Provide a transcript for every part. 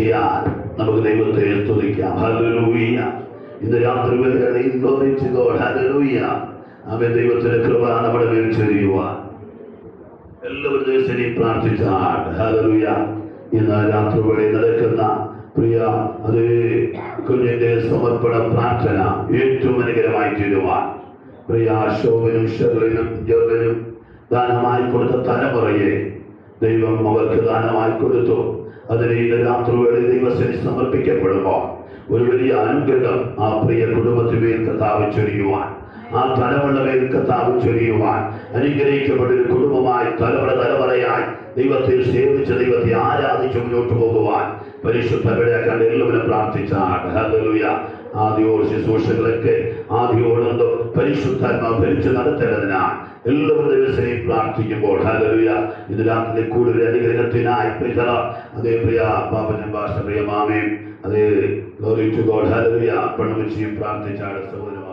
ചെയ്യാൻ നമുക്ക് ദൈവത്തെ സ്തുതിക്കാം. ഹല്ലേലൂയ. ഇന്ന് രാത്രി വേളയിൽ glory to God. ഹല്ലേലൂയ. ആമേൻ. ദൈവത്തിന്റെ കൃപ നമ്മുടെ മേൽ ചൊരിയുവാൻ എല്ലാവരും ദിവസവും പ്രാർത്ഥിച്ചാൽ ഹല്ലേലൂയ. ഇന്ന് രാത്രി വേളയിൽ നടക്കുന്ന പ്രിയ അതേ കുഞ്ഞിന്റെ സമർപ്പണ പ്രാർത്ഥന ഏറ്റവും അനുഗ്രഹമായി തീരുവാൻ പ്രിയ ശോഭനും ഷെർലിനും ജോർജനും ദാനമായി കൊടുത്ത തലമുറയെ ദൈവം അവർക്ക് ദാനമായി കൊടുത്തു. അതിനെ ഇന്ന് രാത്രി വേളയിൽ ദൈവത്തിന് സമർപ്പിക്കപ്പെടുമ്പോൾ ഒരു വലിയ അനുഗ്രഹം ആ പ്രിയ കുടുംബത്തിന്മേൽ കർത്താവ് ചൊരിയുവാൻ, ആ തലമുറ മേൽ കർത്താവ് ചൊരിയുവാൻ, അനുഗ്രഹിക്കപ്പെട്ട ഒരു കുടുംബമായി തലമുറയായി ദൈവത്തെ സേവിച്ച് ദൈവത്തെ ആരാധിച്ച് മുന്നോട്ട് പോകുവാൻ പരിശുദ്ധ വിളയാക്കാൻ എല്ലാവരും പ്രാർത്ഥിച്ചാൽ ഹല്ലേലൂയ. ആദ്യോട് ശുശ്രൂഷകളൊക്കെ ആദ്യോട് പരിശുദ്ധാത്മാവ് ഭരിച്ച് നടത്തേണ്ടതിനാൽ എല്ലാവരും ദിവസവും പ്രാർത്ഥിക്കുമ്പോൾ ഹല്ലേലൂയ. ഇത് രാത്രി കൂടുതൽ അനുഗ്രഹത്തിനായി അതേ പ്രിയ പാപ്പനും ഭാഷ പ്രിയ മാമയും അതേ glory to God. ഹല്ലേലൂയ. പ്രണമിച്ചും പ്രാർത്ഥിച്ചാണ് സഹോദരന്മാർ.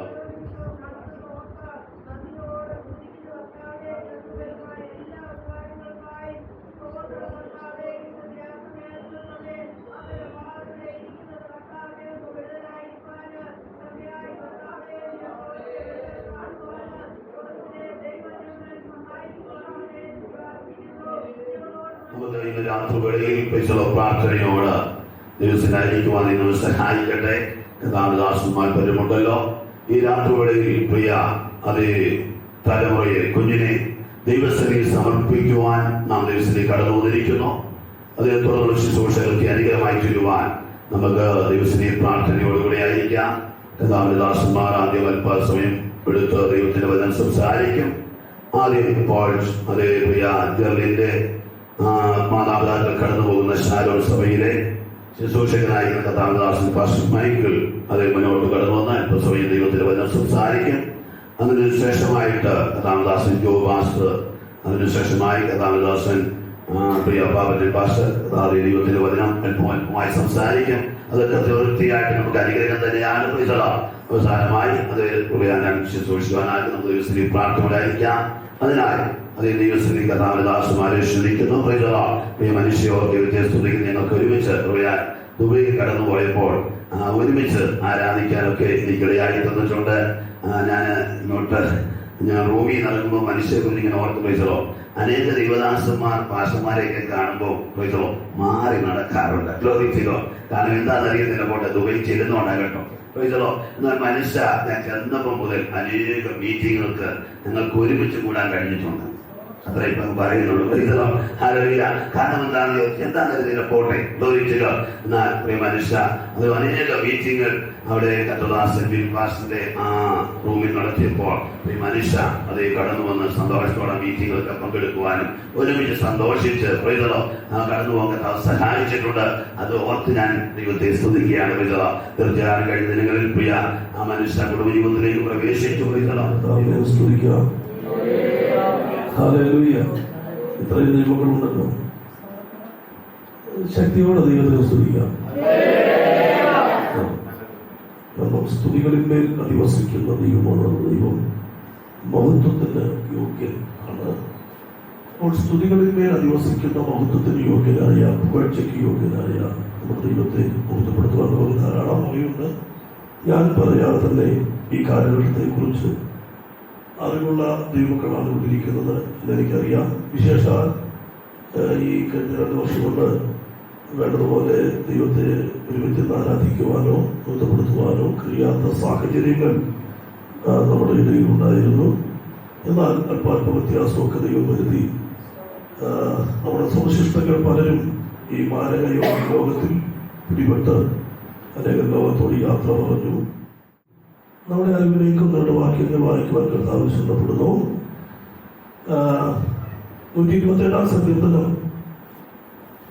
ഇന്ന് രാത്രി വേളയിൽ പ്രാർത്ഥനയോട് ദിവസമായിരിക്കുവാൻ നിങ്ങൾ സഹായിക്കട്ടെ. ദാസന്മാർ പലരുമുണ്ടല്ലോ. ഈ രാത്രി വേളയിൽ പ്രിയ അതേ തലമുറയെ കുഞ്ഞിനെ ദൈവസേനയിൽ സമർപ്പിക്കുവാൻ നാം ദൈവസേനയിൽ കടന്നു വന്നിരിക്കുന്നു. അതേ തുടർന്നുള്ള ശുശ്രൂഷകൾക്ക് അനുഗ്രഹമായി തീരുവാൻ നമുക്ക് ദൈവസേനയിൽ പ്രാർത്ഥനയോടുകൂടി ആയിരിക്കാം. ദാസന്മാർ ആദ്യം അല്പസമയം എടുത്ത് ദൈവത്തിന്റെ വചനം സംസാരിക്കും. ആദ്യം ഇപ്പോൾ അതേ പ്രിയ ജെർലിന്റെ മാതാപിതാക്കൾ കടന്നു പോകുന്ന ശാലോൺ സഭയിലെ ശുശ്രൂഷകനായിരുന്ന കഥാദാസൻ പാസ്റ്റർ മൈക്കിൾ അതേ മുന്നോട്ട് കടന്നു വന്ന അല്പസമയം ദൈവത്തിന്റെ വചനം സംസാരിക്കും. അതിനുശേഷമായിട്ട് കഥാദാസൻ ജോ പാസ്റ്റർ, അതിനുശേഷമായി കഥാദാസൻ പ്രിയ പാപ്പൻ പാസ്റ്റർ ദൈവത്തിന്റെ വചനം അല്പമായി സംസാരിക്കും. അതൊക്കെ തീർച്ചയായിട്ടും നമുക്ക് അനുഗ്രഹം തന്നെയാണ്. അവസാനമായി അത് ശുശ്രൂഷിക്കാനായിട്ട് നമുക്ക് ദിവസത്തിൽ പ്രാർത്ഥനയായിരിക്കാം. അതിനായി അതേ ദൈവസ്ഥിതി കഥാദാസന്മാരെ ക്ഷണിക്കുന്നു. മനുഷ്യോ ദൈവത്തെ സ്തുതിക്കുന്ന ഞങ്ങൾക്ക് ഒരുമിച്ച് ദുബൈയിൽ കടന്നു പോയപ്പോൾ ഒരുമിച്ച് ആരാധിക്കാനൊക്കെ എനിക്കിടയായി തന്നിട്ടുണ്ട്. ഞാൻ റൂമിൽ നടക്കുമ്പോൾ മനുഷ്യരെ കുറിച്ച് ഇങ്ങനെ ഓർത്ത് പൈസലോ അനേക ദൈവദാസന്മാർ പാഷന്മാരെയൊക്കെ കാണുമ്പോൾ പൈസലോ മാറി നടക്കാറുണ്ട്. കാരണം എന്താണെന്നറിയുന്നില്ല പോട്ടെ ദുബൈ ചെല്ലുന്നോണ്ടാ കേട്ടോ പൈസലോ. എന്നാൽ മനുഷ്യ ഞാൻ ചെന്നപ്പം മുതൽ അനേക മീറ്റിങ്ങുകൾക്ക് ഞങ്ങൾക്ക് ഒരുമിച്ച് കൂടാൻ കഴിഞ്ഞിട്ടുണ്ട്. അത്ര ഇപ്പം പറയുന്നുള്ളൂ. കാരണം എന്താണെന്നറിയുന്നില്ല പോട്ടെ ഗൗരിക്കുക. എന്നാൽ പ്രിയ മനുഷ്യ അത് അനേക മീറ്റിങ്ങുകൾ അവിടെ കത്തോദാസന്റെ ആ റൂമിൽ നടത്തിയപ്പോൾ പ്രിയ മനുഷ്യ അതേ കടന്നു വന്ന് സന്തോഷത്തോടെ മീറ്റിങ്ങുകൾക്ക് പങ്കെടുക്കുവാനും ഒരുമിച്ച് സന്തോഷിച്ച് പ്രിയതോ കടന്നു പോകാൻ സഹായിച്ചിട്ടുണ്ട്. അത് ഓർത്ത് ഞാൻ ദൈവത്തെ സ്തുതിക്കുകയാണ്. പ്രിയതോ തീർച്ചയായും കഴിഞ്ഞ ദിനങ്ങളിൽ പ്രിയ ആ മനുഷ്യ കുടുംബ ജീവിതത്തിലേക്ക് പ്രവേശിച്ചു. പ്രിയതോ സ്തുതിക്കുക. ഹല്ലേലൂയ. ഇത്രയും ദൈവങ്ങളുണ്ടല്ലോ. ശക്തിയോടെ ദൈവത്തെ സ്തുതിക്കാം. കാരണം സ്തുതികളിന്മേൽ അധിവസിക്കുന്ന ദൈവമാണ് ദൈവം. മഹത്വത്തിന് യോഗ്യൻ ആണ്. അപ്പോൾ സ്തുതികളിന്മേൽ അധിവസിക്കുന്ന മഹത്വത്തിന് യോഗ്യനായ, പുകഴ്ചയ്ക്ക് യോഗ്യനായ നമ്മുടെ ദൈവത്തെ ബോധപ്പെടുത്തുവാൻ നമുക്ക് ധാരാളം വഴിയുണ്ട്. ഞാൻ പറയാതെ തന്നെ ഈ കാലഘട്ടത്തെ കുറിച്ച് അറിവുള്ള ദൈവമക്കളാണ് കൊണ്ടിരിക്കുന്നത് എന്നെനിക്കറിയാം. വിശേഷാൽ ഈ കഴിഞ്ഞ 2 വർഷം കൊണ്ട് വേണ്ടതുപോലെ ദൈവത്തെ ഒരുമിച്ച് ആരാധിക്കുവാനോ ബോധപ്പെടുത്തുവാനോ കഴിയാത്ത സാഹചര്യങ്ങൾ നമ്മുടെ ഇടയിൽ ഉണ്ടായിരുന്നു. എന്നാൽ അല്പാൽപ വ്യത്യാസമൊക്കെ ദൈവം വരുത്തി നമ്മുടെ സുവിശിഷ്ടങ്ങൾ പലരും ഈ മാരക യോഗത്തിൽ പിടിപെട്ട് അനേകം ലോകത്തോട് യാത്ര പറഞ്ഞു. നമ്മുടെ അറിവിലേക്കും വാക്യങ്ങൾ വായിക്കുവാൻ കർത്താവ് ഇഷ്ടപ്പെടുന്നു. 127 സങ്കീർത്തനം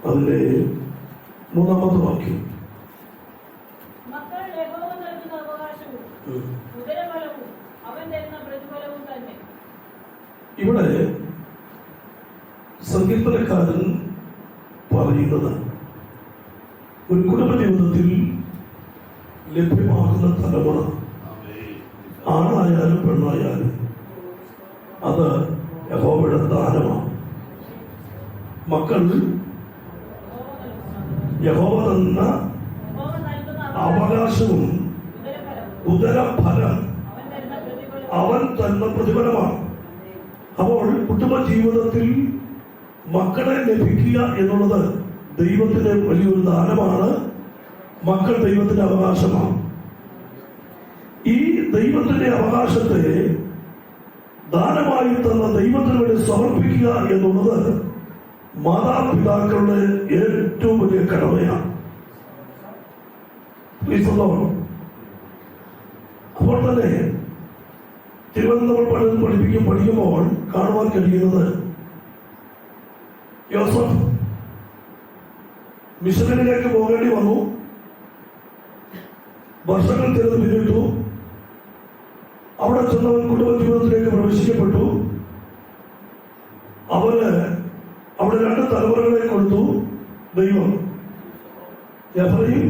അതിലെ 3-ാമത്തെ വാക്യം. ഇവിടെ സങ്കീർത്തനക്കാരൻ പറയുന്നത് ഒരു കുടുംബ ജീവിതത്തിൽ ലഭ്യമാകുന്ന തലമുറ ആണായാലും പെണ്ണായാലും അത് യഹോവയുടെ ദാനമാണ്. മക്കൾ യഹോവ തന്ന അവകാശവും ഉദരഫലം അവൻ തന്ന പ്രതിഫലമാണ്. അപ്പോൾ കുടുംബ ജീവിതത്തിൽ മക്കളെ ലഭിക്കുക എന്നുള്ളത് ദൈവത്തിന് വലിയൊരു ദാനമാണ്. മക്കൾ ദൈവത്തിന്റെ അവകാശമാണ്. ഈ ദൈവത്തിന്റെ അവകാശത്തെ ദാനമായി തന്ന ദൈവത്തിന് വേണ്ടി സമർപ്പിക്കുക എന്നുള്ളത് മാതാപിതാക്കളുടെ ഏറ്റവും വലിയ കടമയാണ്. അപ്പോൾ തന്നെ തിരുവനന്തപുരം പഠിക്കുമ്പോൾ കാണുവാൻ കഴിയുന്നത് യോസഫ് മിസ്രൈമിലേക്ക് പോകേണ്ടി വന്നു. വർഷങ്ങൾ തിരഞ്ഞു പിന്നിട്ടു. അവിടെ ചെന്നവൻ കുടുംബ ജീവിതത്തിലേക്ക് പ്രവേശിക്കപ്പെട്ടു. അവന് അവിടെ 2 തലമുറകളെ കൊടുത്തു ദൈവം. എഫ്രയീം,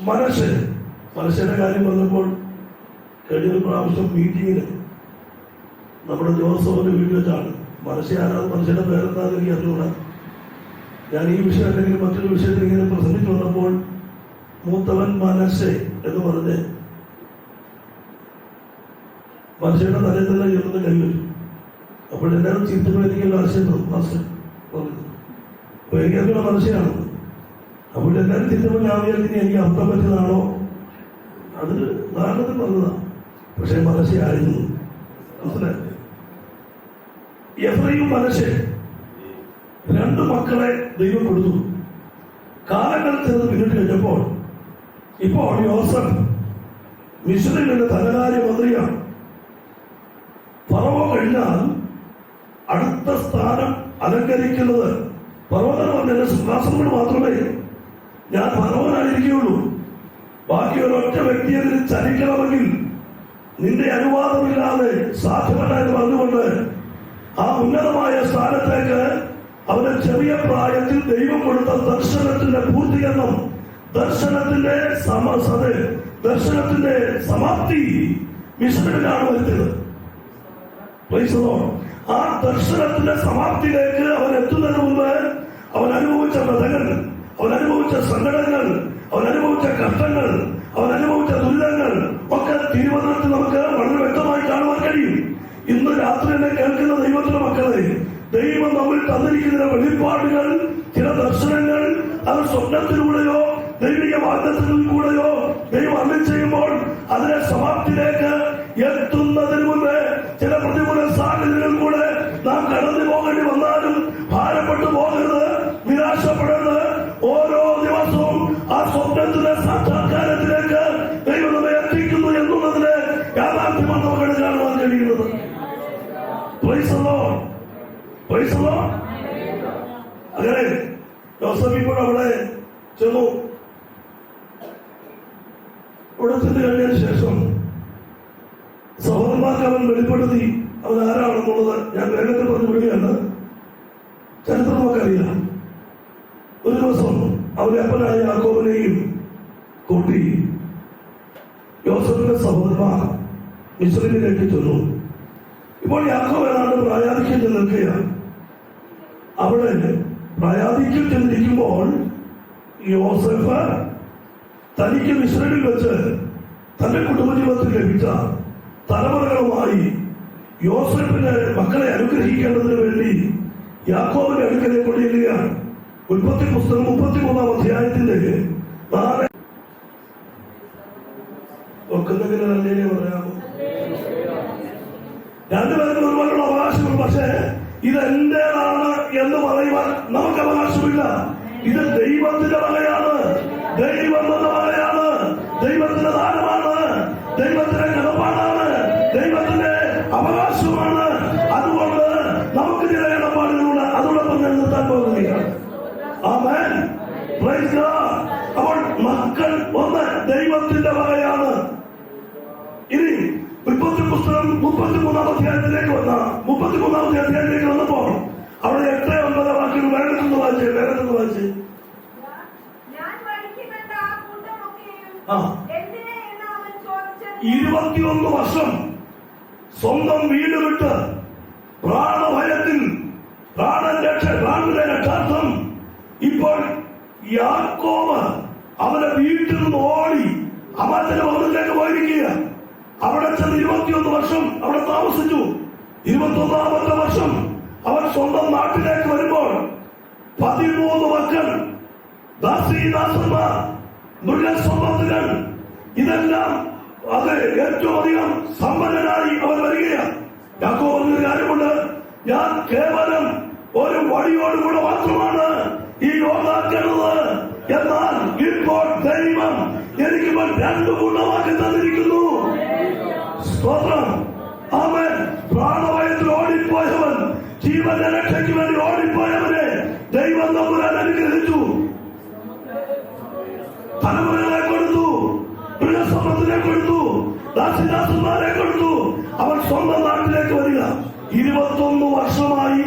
മനശ്ശെ. മനശ്ശേന്റെ കാര്യം പറഞ്ഞപ്പോൾ കഴിഞ്ഞൊരു പ്രാവശ്യം മീറ്റിങ്ങിന് നമ്മുടെ ജോസഫിന്റെ വീട്ടിൽ വെച്ചാണ്. മനശ്ശെ ആരാണ്, മനശ്ശേന്റെ പേരെന്താണെന്ന് എനിക്ക് അറിഞ്ഞുകൂടാ. ഞാൻ ഈ വിഷയം അല്ലെങ്കിൽ മറ്റൊരു വിഷയത്തിൽ ഇങ്ങനെ പ്രസംഗിച്ചു വന്നപ്പോൾ മൂത്തവൻ മനശ്ശെ എന്ന് പറഞ്ഞ് മനശ്ശേയുടെ തലയിൽ തന്നെ ഉയർന്ന് കൈവച്ചു. അപ്പോൾ എല്ലാവരും ചിന്തകൾ എനിക്ക് ആശയം പറഞ്ഞു. അപ്പൊ എനിക്കറിയുള്ള മനശ്ശയാണ്. അപ്പോൾ എല്ലാവരും ചിന്തകൾ ഞാൻ വിചാരിക്കുന്ന എനിക്ക് അർത്ഥം പറ്റിയതാണോ, അത് ഉദാഹരണത്തിൽ പറഞ്ഞതാണ്. പക്ഷെ മനശ്ശെ ആയിരുന്നു. മനസ്സിലായി? എഫ്രയീം, മനശ്ശെ 2 മക്കളെ ദൈവം കൊടുത്തു. കാലങ്ങൾ ചെന്ന് പിന്നിട്ട് കഴിഞ്ഞപ്പോൾ ഇപ്പോൾ യോസഫ് മിസ്രൈമിന്റെ ധനകാര്യ മന്ത്രിയാണ്. ഫറവോ കഴിഞ്ഞാൽ അടുത്ത സ്ഥാനം അലങ്കരിക്കുന്നത് ഫറവോന്റെ സിംഹാസനങ്ങൾ മാത്രമേ ഞാൻ ഫറവോനായിരിക്കുകയുള്ളൂ. ബാക്കി ഒരൊറ്റ വ്യക്തിയെ ചലിക്കണമെങ്കിൽ നിന്റെ അനുവാദമില്ലാതെ സാധ്യമല്ല എന്ന് പറഞ്ഞുകൊണ്ട് ആ ഉന്നതമായ സ്ഥാനത്തേക്ക് അവന് ചെറിയ പ്രായത്തിൽ ദൈവം കൊടുത്ത ദർശനത്തിന്റെ പൂർത്തീകരണം, ദർശനത്തിന്റെ സമാപ്തി മിസ്രൈമിലാണ് വരുന്നത്. ആ ദർശനത്തിന്റെ സമാപ്തിയിലേക്ക് അവൻ എത്തുന്നതിന് മുമ്പ് അവൻ അനുഭവിച്ച വ്യഥകൾ, അവൻ അനുഭവിച്ച സങ്കടങ്ങൾ, അവൻ അനുഭവിച്ച കഷ്ടങ്ങൾ, അവൻ അനുഭവിച്ച ദുരിതങ്ങൾ ഒക്കെ തിരുവനന്തപുരത്ത് നമുക്ക് വളരെ വ്യക്തമായി കാണുവാൻ കഴിയും. ഇന്ന് രാത്രി തന്നെ കേൾക്കുന്ന ദൈവത്തിന്റെ മക്കളെ, ദൈവം നമ്മൾ തന്നിരിക്കുന്ന വെളിപ്പാടുകൾ, ചില ദർശനങ്ങൾ, അത് സ്വപ്നത്തിലൂടെയോ ദൈവിക വാഗ്ദത്തങ്ങളിൽ കൂടെയോ ദൈവം അരുളി ചെയ്യുമ്പോൾ അതിന്റെ സമാപ്തിയിലേക്ക് എത്തുന്നതിന് മുമ്പ് ചില പ്രതികൂല സാഹചര്യങ്ങൾ കൂടെ നാം കടന്നു പോകേണ്ടി വന്നാലും ഭാരപ്പെട്ടു പോകരുത്, നിരാശപ്പെടരുത്. ഓരോ ദിവസവും ആ സ്വപ്നത്തിന്റെ സാക്ഷാത്കാരത്തിലേക്ക് ദൈവം നമ്മെ എത്തിക്കുന്നു എന്നുള്ളതിന് യാഥാർത്ഥ്യമാണ് നമുക്ക് കാണുവാൻ കഴിയുന്നത്. അങ്ങനെ യോസഫ് ഇപ്പോൾ അവിടെ ചെന്നു. ഇവിടെ ചെന്ന് കഴിഞ്ഞതിന് ശേഷം സഹോദരന്മാർക്ക് അവൻ വെളിപ്പെടുത്തി അവൻ ആരാണെന്നുള്ളത്. ഞാൻ വേഗത്തിൽ പറഞ്ഞു വിടുകയാണ്. ചരിത്രം നമുക്കറിയാം. ഒരു ദിവസം അവന്റെ അപ്പനായ യാക്കോബിനെയും കൂട്ടി യോസഫിന്റെ സഹോദരന്മാർ മിസ്രൈമിലേക്ക് ചെന്നു. ഇപ്പോൾ യാക്കോബ് ഏതാണ്ട് പ്രായാധിക്യം ചെന്നിരിക്കുകയാണ്. അവിടെ പ്രായാധിക്യം ചെന്നിരിക്കുമ്പോൾ യോസഫ് തനിക്ക് മിസ്രൈമിൽ വെച്ച് തന്റെ കുടുംബജീവിതത്തിൽ ലഭിച്ച തലമുറകളുമായി യോസഫിന്റെ മക്കളെ അനുഗ്രഹിക്കേണ്ടതിന് വേണ്ടി യാക്കോബിന്റെ അടുക്കലെ കൊണ്ടിരിക്കുകയാണ്. ഉൽപ്പത്തി പുസ്തകം 33-ാം അധ്യായത്തിന്റെ 4 ഒക്കെന്തെങ്കിലും അല്ലേ പറയാമോ? 2 പേർക്ക് ഒരുപാടുള്ള അവകാശമുണ്ട്. പക്ഷേ ഇതെന്റേതാണ് എന്ന് പറയുവാൻ നമുക്ക് അവകാശമില്ല. ഇത് ദൈവത്തിന്റെ വകയാണ്, ദൈവത്തിന്റെ വകയാണ്, ദൈവത്തിന്റെ ദാനമാണ്, ദൈവത്തിന്റെ കടപ്പാടാണ്, ദൈവത്തിന്റെ അവകാശമാണ്. അതുകൊണ്ട് നമുക്ക് ചില ഇടപാടുകളുണ്ട്. അതോടൊപ്പം ഞാൻ നിർത്താൻ പോകുകയാണ്. ആമേൻ, പ്രൈസ് ഗോഡ്. അപ്പോൾ മക്കൾ ഒന്ന് ദൈവത്തിന്റെ വകയാണ്. ഇനി ഉൽപ്പത്തി പുസ്തകം 33-ാം അധ്യായത്തിലേക്ക് വന്നപ്പോൾ അവിടെ 8-9 വാക്യങ്ങൾ വേഗത്തിൽ വായിച്ച് 21 വർഷം സ്വന്തം വീട് വിട്ട് പ്രാണഭയത്തിൽ പ്രാണന്റെ രക്ഷാർത്ഥം ഇപ്പോൾ യാക്കോബ് അവന്റെ വീട്ടിൽ നിന്ന് ഓടി അമാത്തിന്റെ ഭവനത്തിലേക്ക് പോയിരിക്കുക. അവിടെ ചെന്ന് 21 വർഷം അവിടെ താമസിച്ചു. 21ാമത്തെ വർഷം അവൻ സ്വന്തം നാട്ടിലേക്ക് വരുമ്പോൾ 13 മക്കൾ, ദാസീദാസന്മാർ, മൃഗസമ്പത്തുകൾ, ഇതെല്ലാം അത് ഏറ്റവും അധികം സമ്പന്നനായി അവൻ വരികയാണ്. യാക്കോബ് പറഞ്ഞൊരു കാര്യമുണ്ട്, ഞാൻ കേവലം ഒരു വഴിയോടുകൂടെ മാത്രമാണ് ഈ യോദ്ധാക്കുന്നത്, എന്നാൽ ഇപ്പോൾ ദൈവം എനിക്ക് 2 ഗുണമാക്കി തന്നിരിക്കുന്നു. സ്തോത്രം. അവൻ പ്രാണഭയത്തിൽ ഓടിപ്പോയവൻ, ജീവന്റെ രക്ഷയ്ക്ക് വേണ്ടി ഓടിപ്പോയവനെ ദൈവം തമ്പുരാൻ അനുഗ്രഹിച്ചു. തലമുറകളെ കൊടുത്തു, മൃഗസമ്പത്തിനെ കൊടുത്തു, ദാസിദാസന്മാരെ കൊടുത്തു. അവൻ സ്വന്തം നാട്ടിലേക്ക് വരിക. 21 വർഷമായി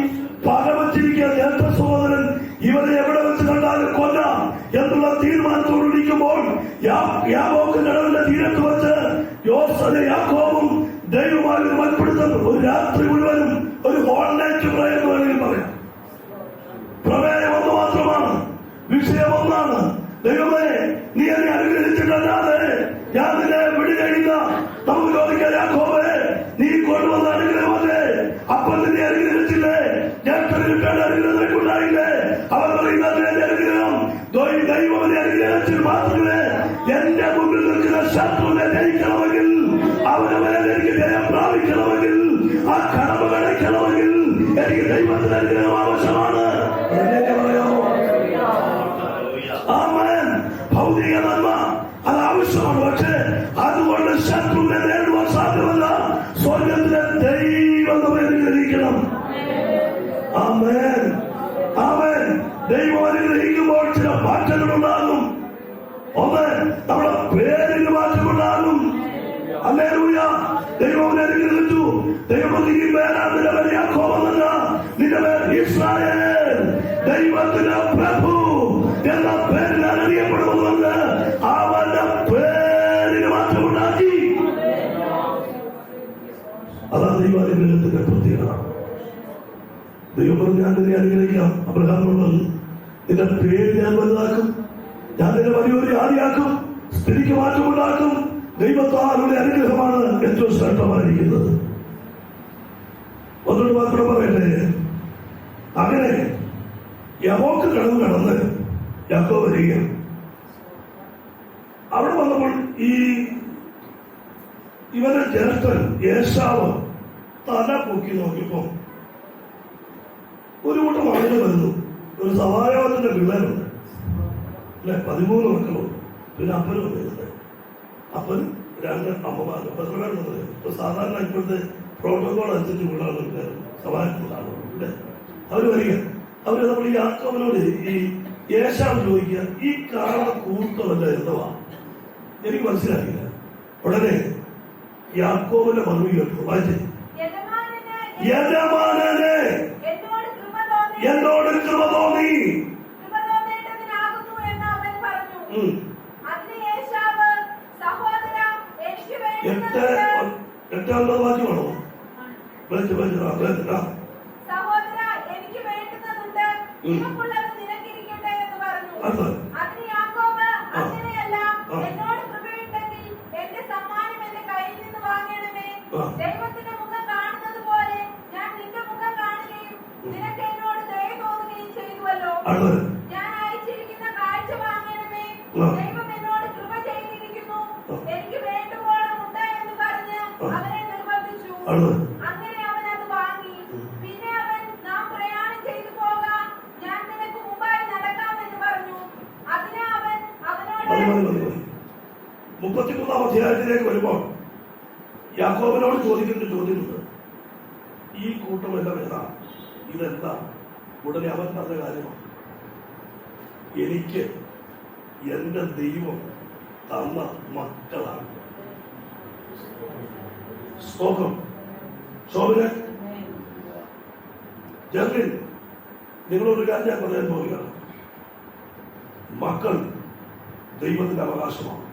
പകവച്ചിരിക്കുക ജ്യേഷ്ഠ സഹോദരൻ ഇവരെ എവിടെ വെച്ച് കണ്ടാലും കൊല്ലാം എന്നുള്ള തീരുമാനത്തോടിരിക്കുമ്പോൾ യാക്കോബ് കടലിന്റെ തീരത്ത് വെച്ച് യാക്കോബും ദൈവമായി മൽപ്പെടുത്തുന്നു. ഒരു രാത്രി മുഴുവനും ഒരു ഹോൾനൈറ്റ് പ്രേ എന്ന് വേണമെങ്കിൽ പറയാം. പ്രമേയം ഒന്ന് മാത്രമാണ്, വിഷയം ഒന്നാണ്. ദൈവമേ, നീ എന്നെ അനുഗ്രഹിച്ചിട്ടല്ലാതെ ഞാൻ നിന്നെ വിടുകയില്ല. നമുക്ക് ചോദിക്കാം, യാക്കോബേ, നീ കൊണ്ടുവന്ന അനുഗ്രഹമല്ലേ? അപ്പോൾ നിന്നെ അനുഗ്രഹിച്ചില്ലേ? ജ്യേഷ്ഠനിൽക്കേണ്ട അനുഗ്രഹം നിനക്കുണ്ടായില്ലേ? അവൻ പറയുന്നത് എന്റെ അനുഗ്രഹം ദൈവമനെ അനുഗ്രഹിച്ചിൽ മാത്രമേ എന്റെ മുമ്പിൽ നിൽക്കുന്ന ശത്രുവിനെ ജയിക്കണമെങ്കിൽ, അവനെ മേലെ എനിക്ക് ജയം പ്രാപിക്കണമെങ്കിൽ, ആ കടമ കടയ്ക്കണമെങ്കിൽ എനിക്ക് ദൈവത്തിന്റെ അനുഗ്രഹം ആവശ്യമാണ്. പറയാമോ? ആമേൻ. ഭൗതിക നന്മ അത് ആവശ്യമാണ്. പക്ഷേ അതുകൊണ്ട് ശത്രുവിനെ നേടുവാൻ സാധ്യമല്ല. സ്വർഗത്തിലെ ദൈവം നമ്മെ അനുഗ്രഹിക്കണം. ആമേൻ. ആമേൻ. ദൈവം അനുഗ്രഹിക്കുമ്പോൾ ചില മാറ്റങ്ങളുണ്ടാകും. ഒന്ന്, നമ്മുടെ പേരിന് മാറ്റമുണ്ടാകും. ഹല്ലേലൂയ. ദൈവം അനുഗ്രഹിച്ചു. ദൈവം ഈ പേരാണ് നിന്റെ പേര് യാക്കോബല്ല, നിന്റെ പേര് ഇസ്രായേൽ, ദൈവത്തിന്റെ പ്രഭു എന്ന പേരിലാണ് അറിയപ്പെടുന്നത്. അവന്റെ പേരിന് മാറ്റമുണ്ടാക്കി. അതാണ് ദൈവാനുഗ്രഹത്തിന്റെ പ്രത്യേകത. ദൈവം പറഞ്ഞു, ഞാൻ നിന്നെ അനുഗ്രഹിക്കാം. അബ്രഹാമിനോട് നിന്റെ പേര് ഞാൻ വലുതാക്കും, ഞാൻ നിന്നെ വലിയൊരു ആദിയാക്കും, സ്ഥിതിക്ക് മാറ്റമുണ്ടാക്കും. ദൈവത്താലുള്ള അനുഗ്രഹമാണ് ഏറ്റവും ശ്രേഷ്ഠമായിരിക്കുന്നത്. ഒന്നുകൂടി മാത്രം പറയട്ടെ. അങ്ങനെ യമോക്ക് കടന്ന് യാക്കോബ് വരിക. അവിടെ വന്നപ്പോൾ ഇവന്റെ ജ്യേഷ്ഠൻ ഏശാവ് തല പൊക്കി നോക്കിയപ്പോ ഒരു കൂട്ടം ആളുകൾ വരുന്നു. ഒരു സഹായത്തിന്റെ പിള്ളേരുണ്ട് അല്ലെ, 13 മക്കളുണ്ട്. പിന്നെ അപ്പനും വരുന്നത്, അപ്പൻ 2 അമ്മമാരും. അപ്പൊ എത്ര പേരുള്ളത്? ഇപ്പൊ സാധാരണ ഇപ്പോഴത്തെ പ്രോട്ടോകോൾ അനുസരിച്ച് വീടാണ് സഹായത്തിലാണ് അല്ലെ. അവര് വരിക. അവര് നമ്മൾ ഈ യാക്കോബിനോട് ഈ ഏശാവ് ചോദിക്കുക, ഈ കാണുന്ന കൂട്ടമല്ല എന്തുവാ? എനിക്ക് മനസ്സിലാക്കില്ല. ഉടനെ യാക്കോബിന്റെ മറുപടി കേട്ടു. വായിച്ചേ. യജമാനനെ എന്നോട് കൃപ തോന്നി. എട്ടാമത് വാക്യമാണോ? ദൈവത്തിന്റെ മുഖം കാണുന്നത് പോലെ ഞാൻ നിന്റെ മുഖം കാണുകയും നിനക്ക് എന്നോട് ദയ തോന്നുകയും ചെയ്തുവല്ലോ. ഞാൻ അയച്ചിരിക്കുന്ന കാഴ്ച വാങ്ങണമേ. ദൈവം എന്നോട് കൃപ ചെയ്തിരിക്കുന്നു, എനിക്ക് വേണ്ടുവോളം ഉണ്ട് എന്ന് പറഞ്ഞ് അവനെ നിർബന്ധിച്ചു. അങ്ങനെ അവൻ അത് വാങ്ങി. പിന്നെ അവൻ, നാം പ്രയാണം ചെയ്തു പോകാം, ഞാൻ നിനക്ക് മുമ്പായി നടക്കാമെന്ന് പറഞ്ഞു. അതിന് അവൻ അവനോട് 33-ാം അധ്യായത്തിലേക്ക് വരുമ്പോൾ യാക്കോബിനോട് ചോദിക്കുന്ന ചോദ്യമുണ്ട്, ഈ കൂട്ടം എല്ലാം ഏതാ, ഇതെന്താ? ഉടനെ അവൻ പറഞ്ഞ കാര്യമാണ്, എനിക്ക് എന്റെ ദൈവം തന്ന മക്കളാണ്. സ്തോത്രം. ശോഭനെ ജർലിൻ, നിങ്ങളൊരു കാര്യം ഞാൻ പറയാൻ പോവുകയാണ്. മക്കൾ ദൈവത്തിന്റെ അവകാശമാണ്.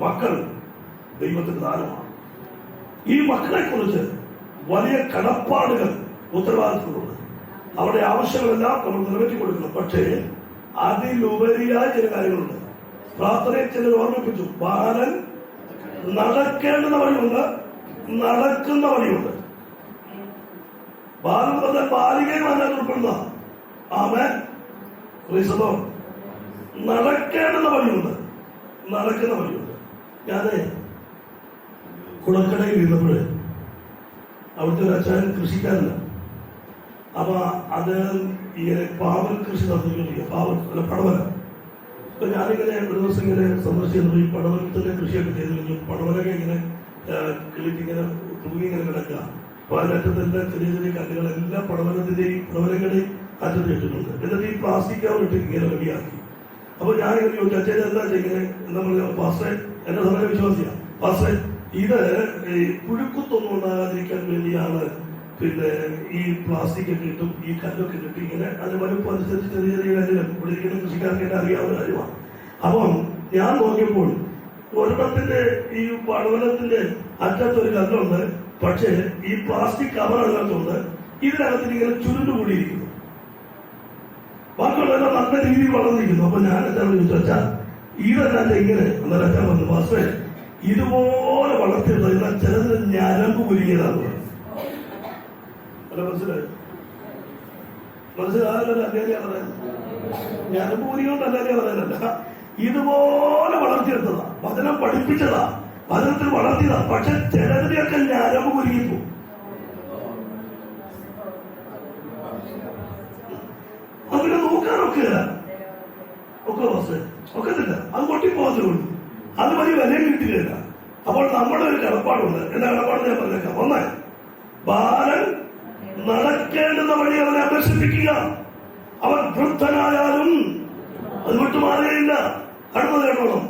മക്കൾ ദൈവത്തിന്റെ ദാനമാണ്. ഈ മക്കളെ കുറിച്ച് വലിയ കടപ്പാടുകൾ, ഉത്തരവാദിത്തങ്ങളുണ്ട്. അവരുടെ ആവശ്യങ്ങളെല്ലാം നമ്മൾ നിറവേറ്റി കൊടുക്കണം. പക്ഷേ അതിലുപരിയായ ചില കാര്യങ്ങളുണ്ട്. പ്രാർത്ഥനയിൽ ചിലർ ഓർമ്മിപ്പിച്ചു, ബാലൻ നടക്കേണ്ടുന്ന വഴിയുണ്ട്, നടക്കുന്ന വഴിയുണ്ട്. ബാലൻ പറഞ്ഞാൽ ബാലികയും അതിനകത്ത് ഉൾപ്പെടുന്ന ആമേൻ. നടക്കേണ്ടുന്ന വഴിയുണ്ട്, നടക്കുന്ന വഴിയുണ്ട്. ഞാനേ കുളക്കടയിൽ ഇരുന്നപ്പോഴേ അവിടുത്തെ ഒരു അച്ഛൻ കൃഷിക്കാരല്ല. അപ്പൊ അദ്ദേഹം ഇങ്ങനെ പാവൽ കൃഷി നടത്തിക്കൊണ്ടിരിക്കുക. പാവൽ അല്ല, പടവല. അപ്പൊ ഞാനിങ്ങനെ ഒരു ദിവസം ഇങ്ങനെ സന്ദർശിച്ചു. ഈ പടവലത്തിന്റെ കൃഷിയൊക്കെ ചെയ്ത് കഴിഞ്ഞു. പടവലൊക്കെ ഇങ്ങനെ കിളിക്കിങ്ങനെ തൂങ്ങിങ്ങനെ കിടക്കുക. അപ്പൊ അതിനറ്റത്തെല്ലാം ചെറിയ ചെറിയ കല്ലുകളെല്ലാം പടവലങ്ങളുടെയും അറ്റത്ത് ഇട്ടിട്ടുണ്ട്. എന്നിട്ട് ഈ പ്ലാസ്റ്റിക് കവർ ഇട്ട് ഇങ്ങനെ റെഡിയാക്കി. അപ്പൊ ഞാനിങ്ങനെ ചോദിച്ചു, അച്ഛൻ എന്താ ചെയ്യുന്നത്? എന്താ പറയുക, പാസ്റ്റേ, എന്റെ സമയം വിശ്വാസിയാണ് പാസ്റ്റേ, ഇത് പുഴുക്കുത്തൊന്നും ഉണ്ടാകാതിരിക്കാൻ വേണ്ടിയാണ് പിന്നെ ഈ പ്ലാസ്റ്റിക് ഒക്കെ ഇട്ടും ഈ കല്ലൊക്കെ ഇട്ട് ഇങ്ങനെ അതിന് വലുപ്പം അനുസരിച്ച് ചെറിയ ചെറിയ കാര്യങ്ങൾ ഇവിടെ ഇരിക്കുന്ന കൃഷിക്കാർക്ക് അറിയാവുന്ന കാര്യമാണ്. അപ്പം ഞാൻ നോക്കിയപ്പോൾ ഒരിടത്തിന്റെ ഈ പടവലത്തിന്റെ അറ്റത്തൊരു കല്ലുണ്ട്, പക്ഷേ ഈ പ്ലാസ്റ്റിക് കവർ അതിനകത്തുണ്ട്. ഇതിനകത്ത് ഇങ്ങനെ ചുരുണ്ടുകൂടിയിരിക്കുന്നു. ബാക്കിയുള്ളതെല്ലാം നല്ല രീതിയിൽ വളർന്നിരിക്കുന്നു. അപ്പൊ ഞാൻ അച്ഛനോട് ചോദിച്ചു, അച്ഛാ ഇതെല്ലാം ഇങ്ങനെ? അന്നേരം അച്ഛൻ പറഞ്ഞു, പാസ്റ്റേ ഇതുപോലെ വളർത്തിയത് എന്നാൽ ചിലതിന് ഞരമ്പ് കുരുങ്ങിയതാണ്. അല്ല, മനസ്സിലായോ? മനസ്സിലായാലും അല്ലേറിയാ പറയാൻ, ഞരമ്പ് കുരുങ്ങിയോണ്ട് അല്ലേറിയാ പറയാനല്ല, ഇതുപോലെ വളർത്തിയെടുത്തതാ, വചനം പഠിപ്പിച്ചതാ, വചനത്തിൽ വളർത്തിയതാ. പക്ഷെ ചിലതിനെയൊക്കെ ഞരമ്പ് കുരുങ്ങിപ്പോ. അങ്ങനെ നോക്കാനൊക്കെ ഒക്കത്തില്ല, അത് പൊട്ടിപ്പോകത്തേ ഉള്ളൂ. അത് വലിയ വിലയും കിട്ടുകയില്ല. അപ്പോൾ നമ്മുടെ ഒരു കടപ്പാടുണ്ട്. എന്താ കടപ്പാട് ഞാൻ പറഞ്ഞേക്കാം. ഒന്ന്, ബാലൻ നടക്കേണ്ടുന്ന വഴി അവനെ അഭ്യസിപ്പിക്കുക. അവൻ വൃദ്ധനായാലും അത് വിട്ടുമാറുകയില്ല. അടുത്തത് കേട്ടോണം.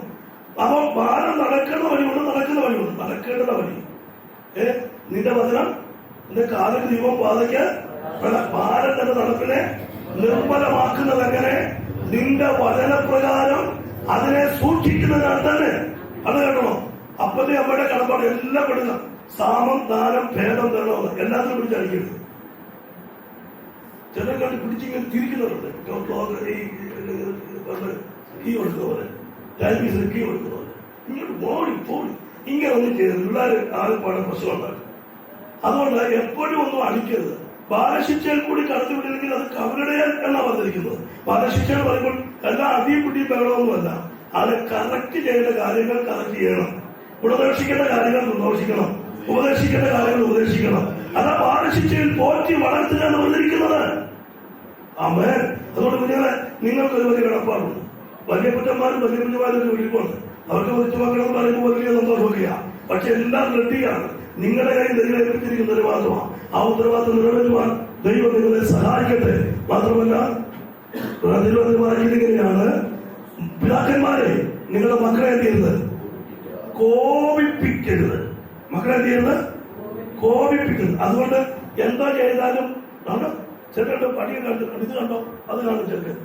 അപ്പോൾ ബാലൻ നടക്കേണ്ട വഴിയുണ്ട്, നടക്കുന്ന വഴിയുണ്ട്. നടക്കേണ്ടുന്ന വഴി നിന്റെ വചനം നിന്റെ കാലിന് ദീപം പാതയ്ക്ക്. ബാലൻ തന്റെ നടപ്പിനെ നിർമ്മലമാക്കുന്നത് എങ്ങനെ? നിന്റെ വചനപ്രകാരം അതിനെ സൂക്ഷിക്കുന്നതിനാൽ തന്നെ. അത് കേട്ടോ, അപ്പന്റെ അമ്മയുടെ കടപ്പാട് എല്ലാം പെടുന്ന സാമം, ദാനം, ഭേദം, തരണമെന്ന് എല്ലാത്തിനും പിടിച്ചടിക്കരുത്. ചില കണ്ട് പിടിച്ചിങ്ങനെ തിരിക്കുന്നവരുണ്ട്. കീ കൊടുക്കുന്ന പോലെ, ടൈമീസിന് കീ കൊടുക്കുന്ന പോലെ ഇങ്ങോട്ട് പോടി ഇങ്ങനെ ഒന്നും ചെയ്യരുത്. പിള്ളേർ ആരും പാടാൻ പ്രശ്നമുണ്ടാക്കും. അതുകൊണ്ട് എപ്പോഴും ഒന്നും അടിക്കരുത്. ബാലശിക്ഷയിൽ കൂടി കടത്തിവിട്ടില്ലെങ്കിൽ അത് കവരുടയാൽ എന്നാ പറഞ്ഞിരിക്കുന്നത്. ബാലശിക്ഷ പറയുമ്പോൾ എല്ലാം അടിയും പിടിയും ബഹളമൊന്നുമല്ല. അത് കറക്റ്റ് ചെയ്യേണ്ട കാര്യങ്ങൾ കറക്റ്റ് ചെയ്യണം. ഉപദേശിക്കേണ്ട കാര്യങ്ങൾ ഉപദേശിക്കണം, ഉപദേശിക്കേണ്ട കാര്യങ്ങൾ ഉപദേശിക്കണം. അതാ ബാലശിക്ഷയിൽ പോറ്റി വളർത്തുക എന്ന് പറഞ്ഞിരിക്കുന്നത്. ആമേൻ. അതുകൊണ്ട് കുഞ്ഞുങ്ങളെ, നിങ്ങൾക്കൊരു വലിയ കടപ്പാടുണ്ട്. വലിയ കുറ്റന്മാരും വലിയ കുഞ്ഞുമാരൊക്കെ വിളിപ്പുണ്ട്. അവർക്ക് കുറ്റമക്കളെന്ന് പറയുമ്പോൾ വലിയ സന്തോഷമൊക്കെയാ. പക്ഷെ എല്ലാം റെഡിയാണ്. നിങ്ങളുടെ കയ്യിൽ ദൈവം ഏൽപ്പിച്ചിരിക്കുന്ന ഒരു മാത്രമാണ്. ആ ഉത്തരവാദിത്വം നിറവേറ്റുവാൻ ദൈവം നിങ്ങളെ സഹായിക്കട്ടെ. മാത്രമല്ല, ഇങ്ങനെയാണ്, പിതാക്കന്മാരെ നിങ്ങളുടെ മക്കളെ എന്ത് ചെയ്യരുത്? കോപിപ്പിക്കരുത്. മക്കളെ എന്ത് ചെയ്യരുത്? കോപിപ്പിക്കരുത്. അതുകൊണ്ട് എന്താ ചെയ്താലും ആണ് ചെറുക്കണ്ട് പണിയെ കണ്ടു, ഇത് കണ്ടോ, അത് കാണും ചെറുക്കൻ.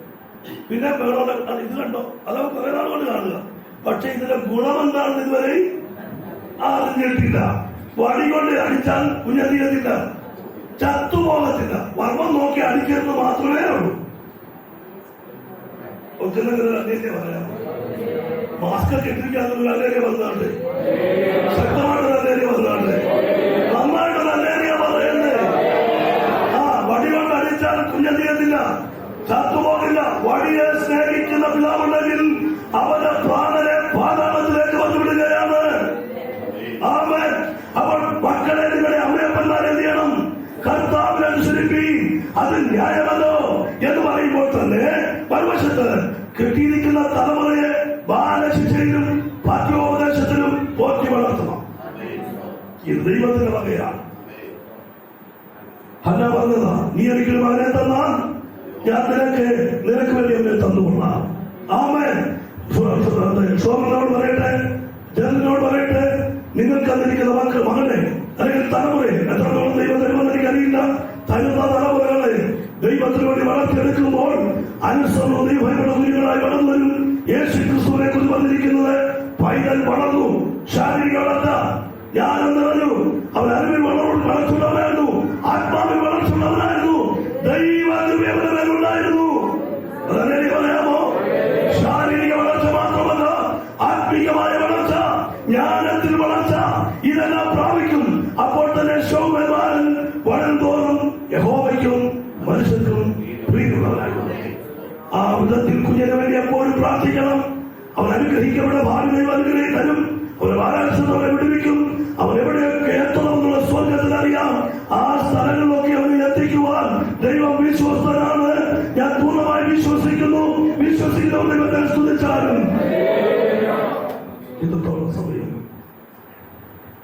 പിന്നെ വേണോടെ ഇത് കണ്ടോ, അതൊക്കെ കുറെ നാൾ കൊണ്ട് കാണുക. പക്ഷെ ഇതിന്റെ ഗുണമെന്താണെന്ന് ഇതുവരെ അറിഞ്ഞിട്ടില്ല. വടി കൊണ്ട് അടിച്ചാൽ കുഞ്ഞറിയത്തില്ല, ചത്തുപോകത്തില്ല. വർമ്മം നോക്കി അടിക്കരുത് മാത്രമേ ഉള്ളൂ. പറയാം, മാസ്ക് കെട്ടിരിക്കാനുള്ള അല്ലേറിയ വന്നാണ്ട്, ശക്തമായിട്ട് അല്ലേറിയ വന്നാണ്ട്, നന്നായിട്ട് അല്ലേറിയ പറയുന്നത്. വടി കൊണ്ട് അടിച്ചാൽ കുഞ്ഞറിയത്തില്ല, ചത്തുപോകില്ല. വടിയെ സ്നേഹിക്കുന്ന പിതാവുണ്ടെങ്കിൽ അവന്റെ പ്രാണനെ പാതാളത്തിലേക്ക് വന്നുവിടുകയാണ്. ആമേൻ. അപ്പോൾ മക്കളെ, നിങ്ങളുടെ അമ്മയപ്പന്മാരെ എന്ത് ചെയ്യണം? കർത്താവിനനുസരിപ്പീൻ, അത് ന്യായമല്ലോ എന്ന് പറയുമ്പോൾ തന്നെ മറുവശത്ത് കെട്ടിയിരിക്കുന്ന തലമുറയെ ബാലശിക്ഷയിലും പാഠ്യോപദേശത്തിലും പോറ്റി വളർത്തണം. ഇത് ദൈവത്തിന്റെ വകയാണ്. അല്ല പറഞ്ഞതാ, നീ ഒരിക്കലും അവനെ തന്നാൽ ഞാൻ നിനക്ക് വേണ്ടി അവനെ തന്നുകൊള്ളാം. ആമേൻ. സോമനോട് പറയട്ടെ, ജനത്തിനോട് പറയട്ടെ, നിങ്ങൾക്ക് തന്നിരിക്കുന്ന മകളെ അല്ലെങ്കിൽ തലമുറയെ എത്രത്തോളം ദൈവം തരുമെന്ന് എനിക്കറിയില്ല. തരുന്ന തലമുറകളെ ദൈവത്തിന് വേണ്ടി വളർത്തിയെടുക്കുമ്പോൾ അനുസരണവും ദൈവങ്ങളുടെ കുഞ്ഞുങ്ങളായി വളർന്നു വരും. യേശു ക്രിസ്തുവിനെ കുറിച്ച് പറഞ്ഞിരിക്കുന്നത്, പൈതൽ വളർന്നു, ശാരീരിക വളർച്ച. ഞാനെന്ന് പറഞ്ഞു, അവൻ അറിവിൽ വളർച്ചുള്ളവനായിരുന്നു, ആത്മാവിൽ വളർച്ചുള്ളവനായിരുന്നു, ദൈവകൃപ അവരുടെ മേലുണ്ടായിരുന്നു. പറയാമോ? ആ വിധത്തിൽ കുഞ്ഞിന് വേണ്ടി എപ്പോഴും പ്രാർത്ഥിക്കണം. അവൻ അനുഗ്രഹിക്കപ്പെട്ട ഭാവി ദൈവം അനുഗ്രഹം തരും. അവനെ വാരാഴ്ചത്തോടെ വിടുവിക്കും. അവൻ എവിടെയൊക്കെ എത്തണമെന്നുള്ള സ്വർഗത്തിൽ അറിയാം. ആ സ്ഥലങ്ങളിലൊക്കെ അവനെ എത്തിക്കുവാൻ ദൈവം വിശ്വസ്തനാണ്. ഞാൻ പൂർണ്ണമായി വിശ്വസിക്കുന്നു. വിശ്വസിക്കുന്നവർ ദൈവത്തെ സ്തുതിച്ചാലും ഇത്രത്തോളം സമയം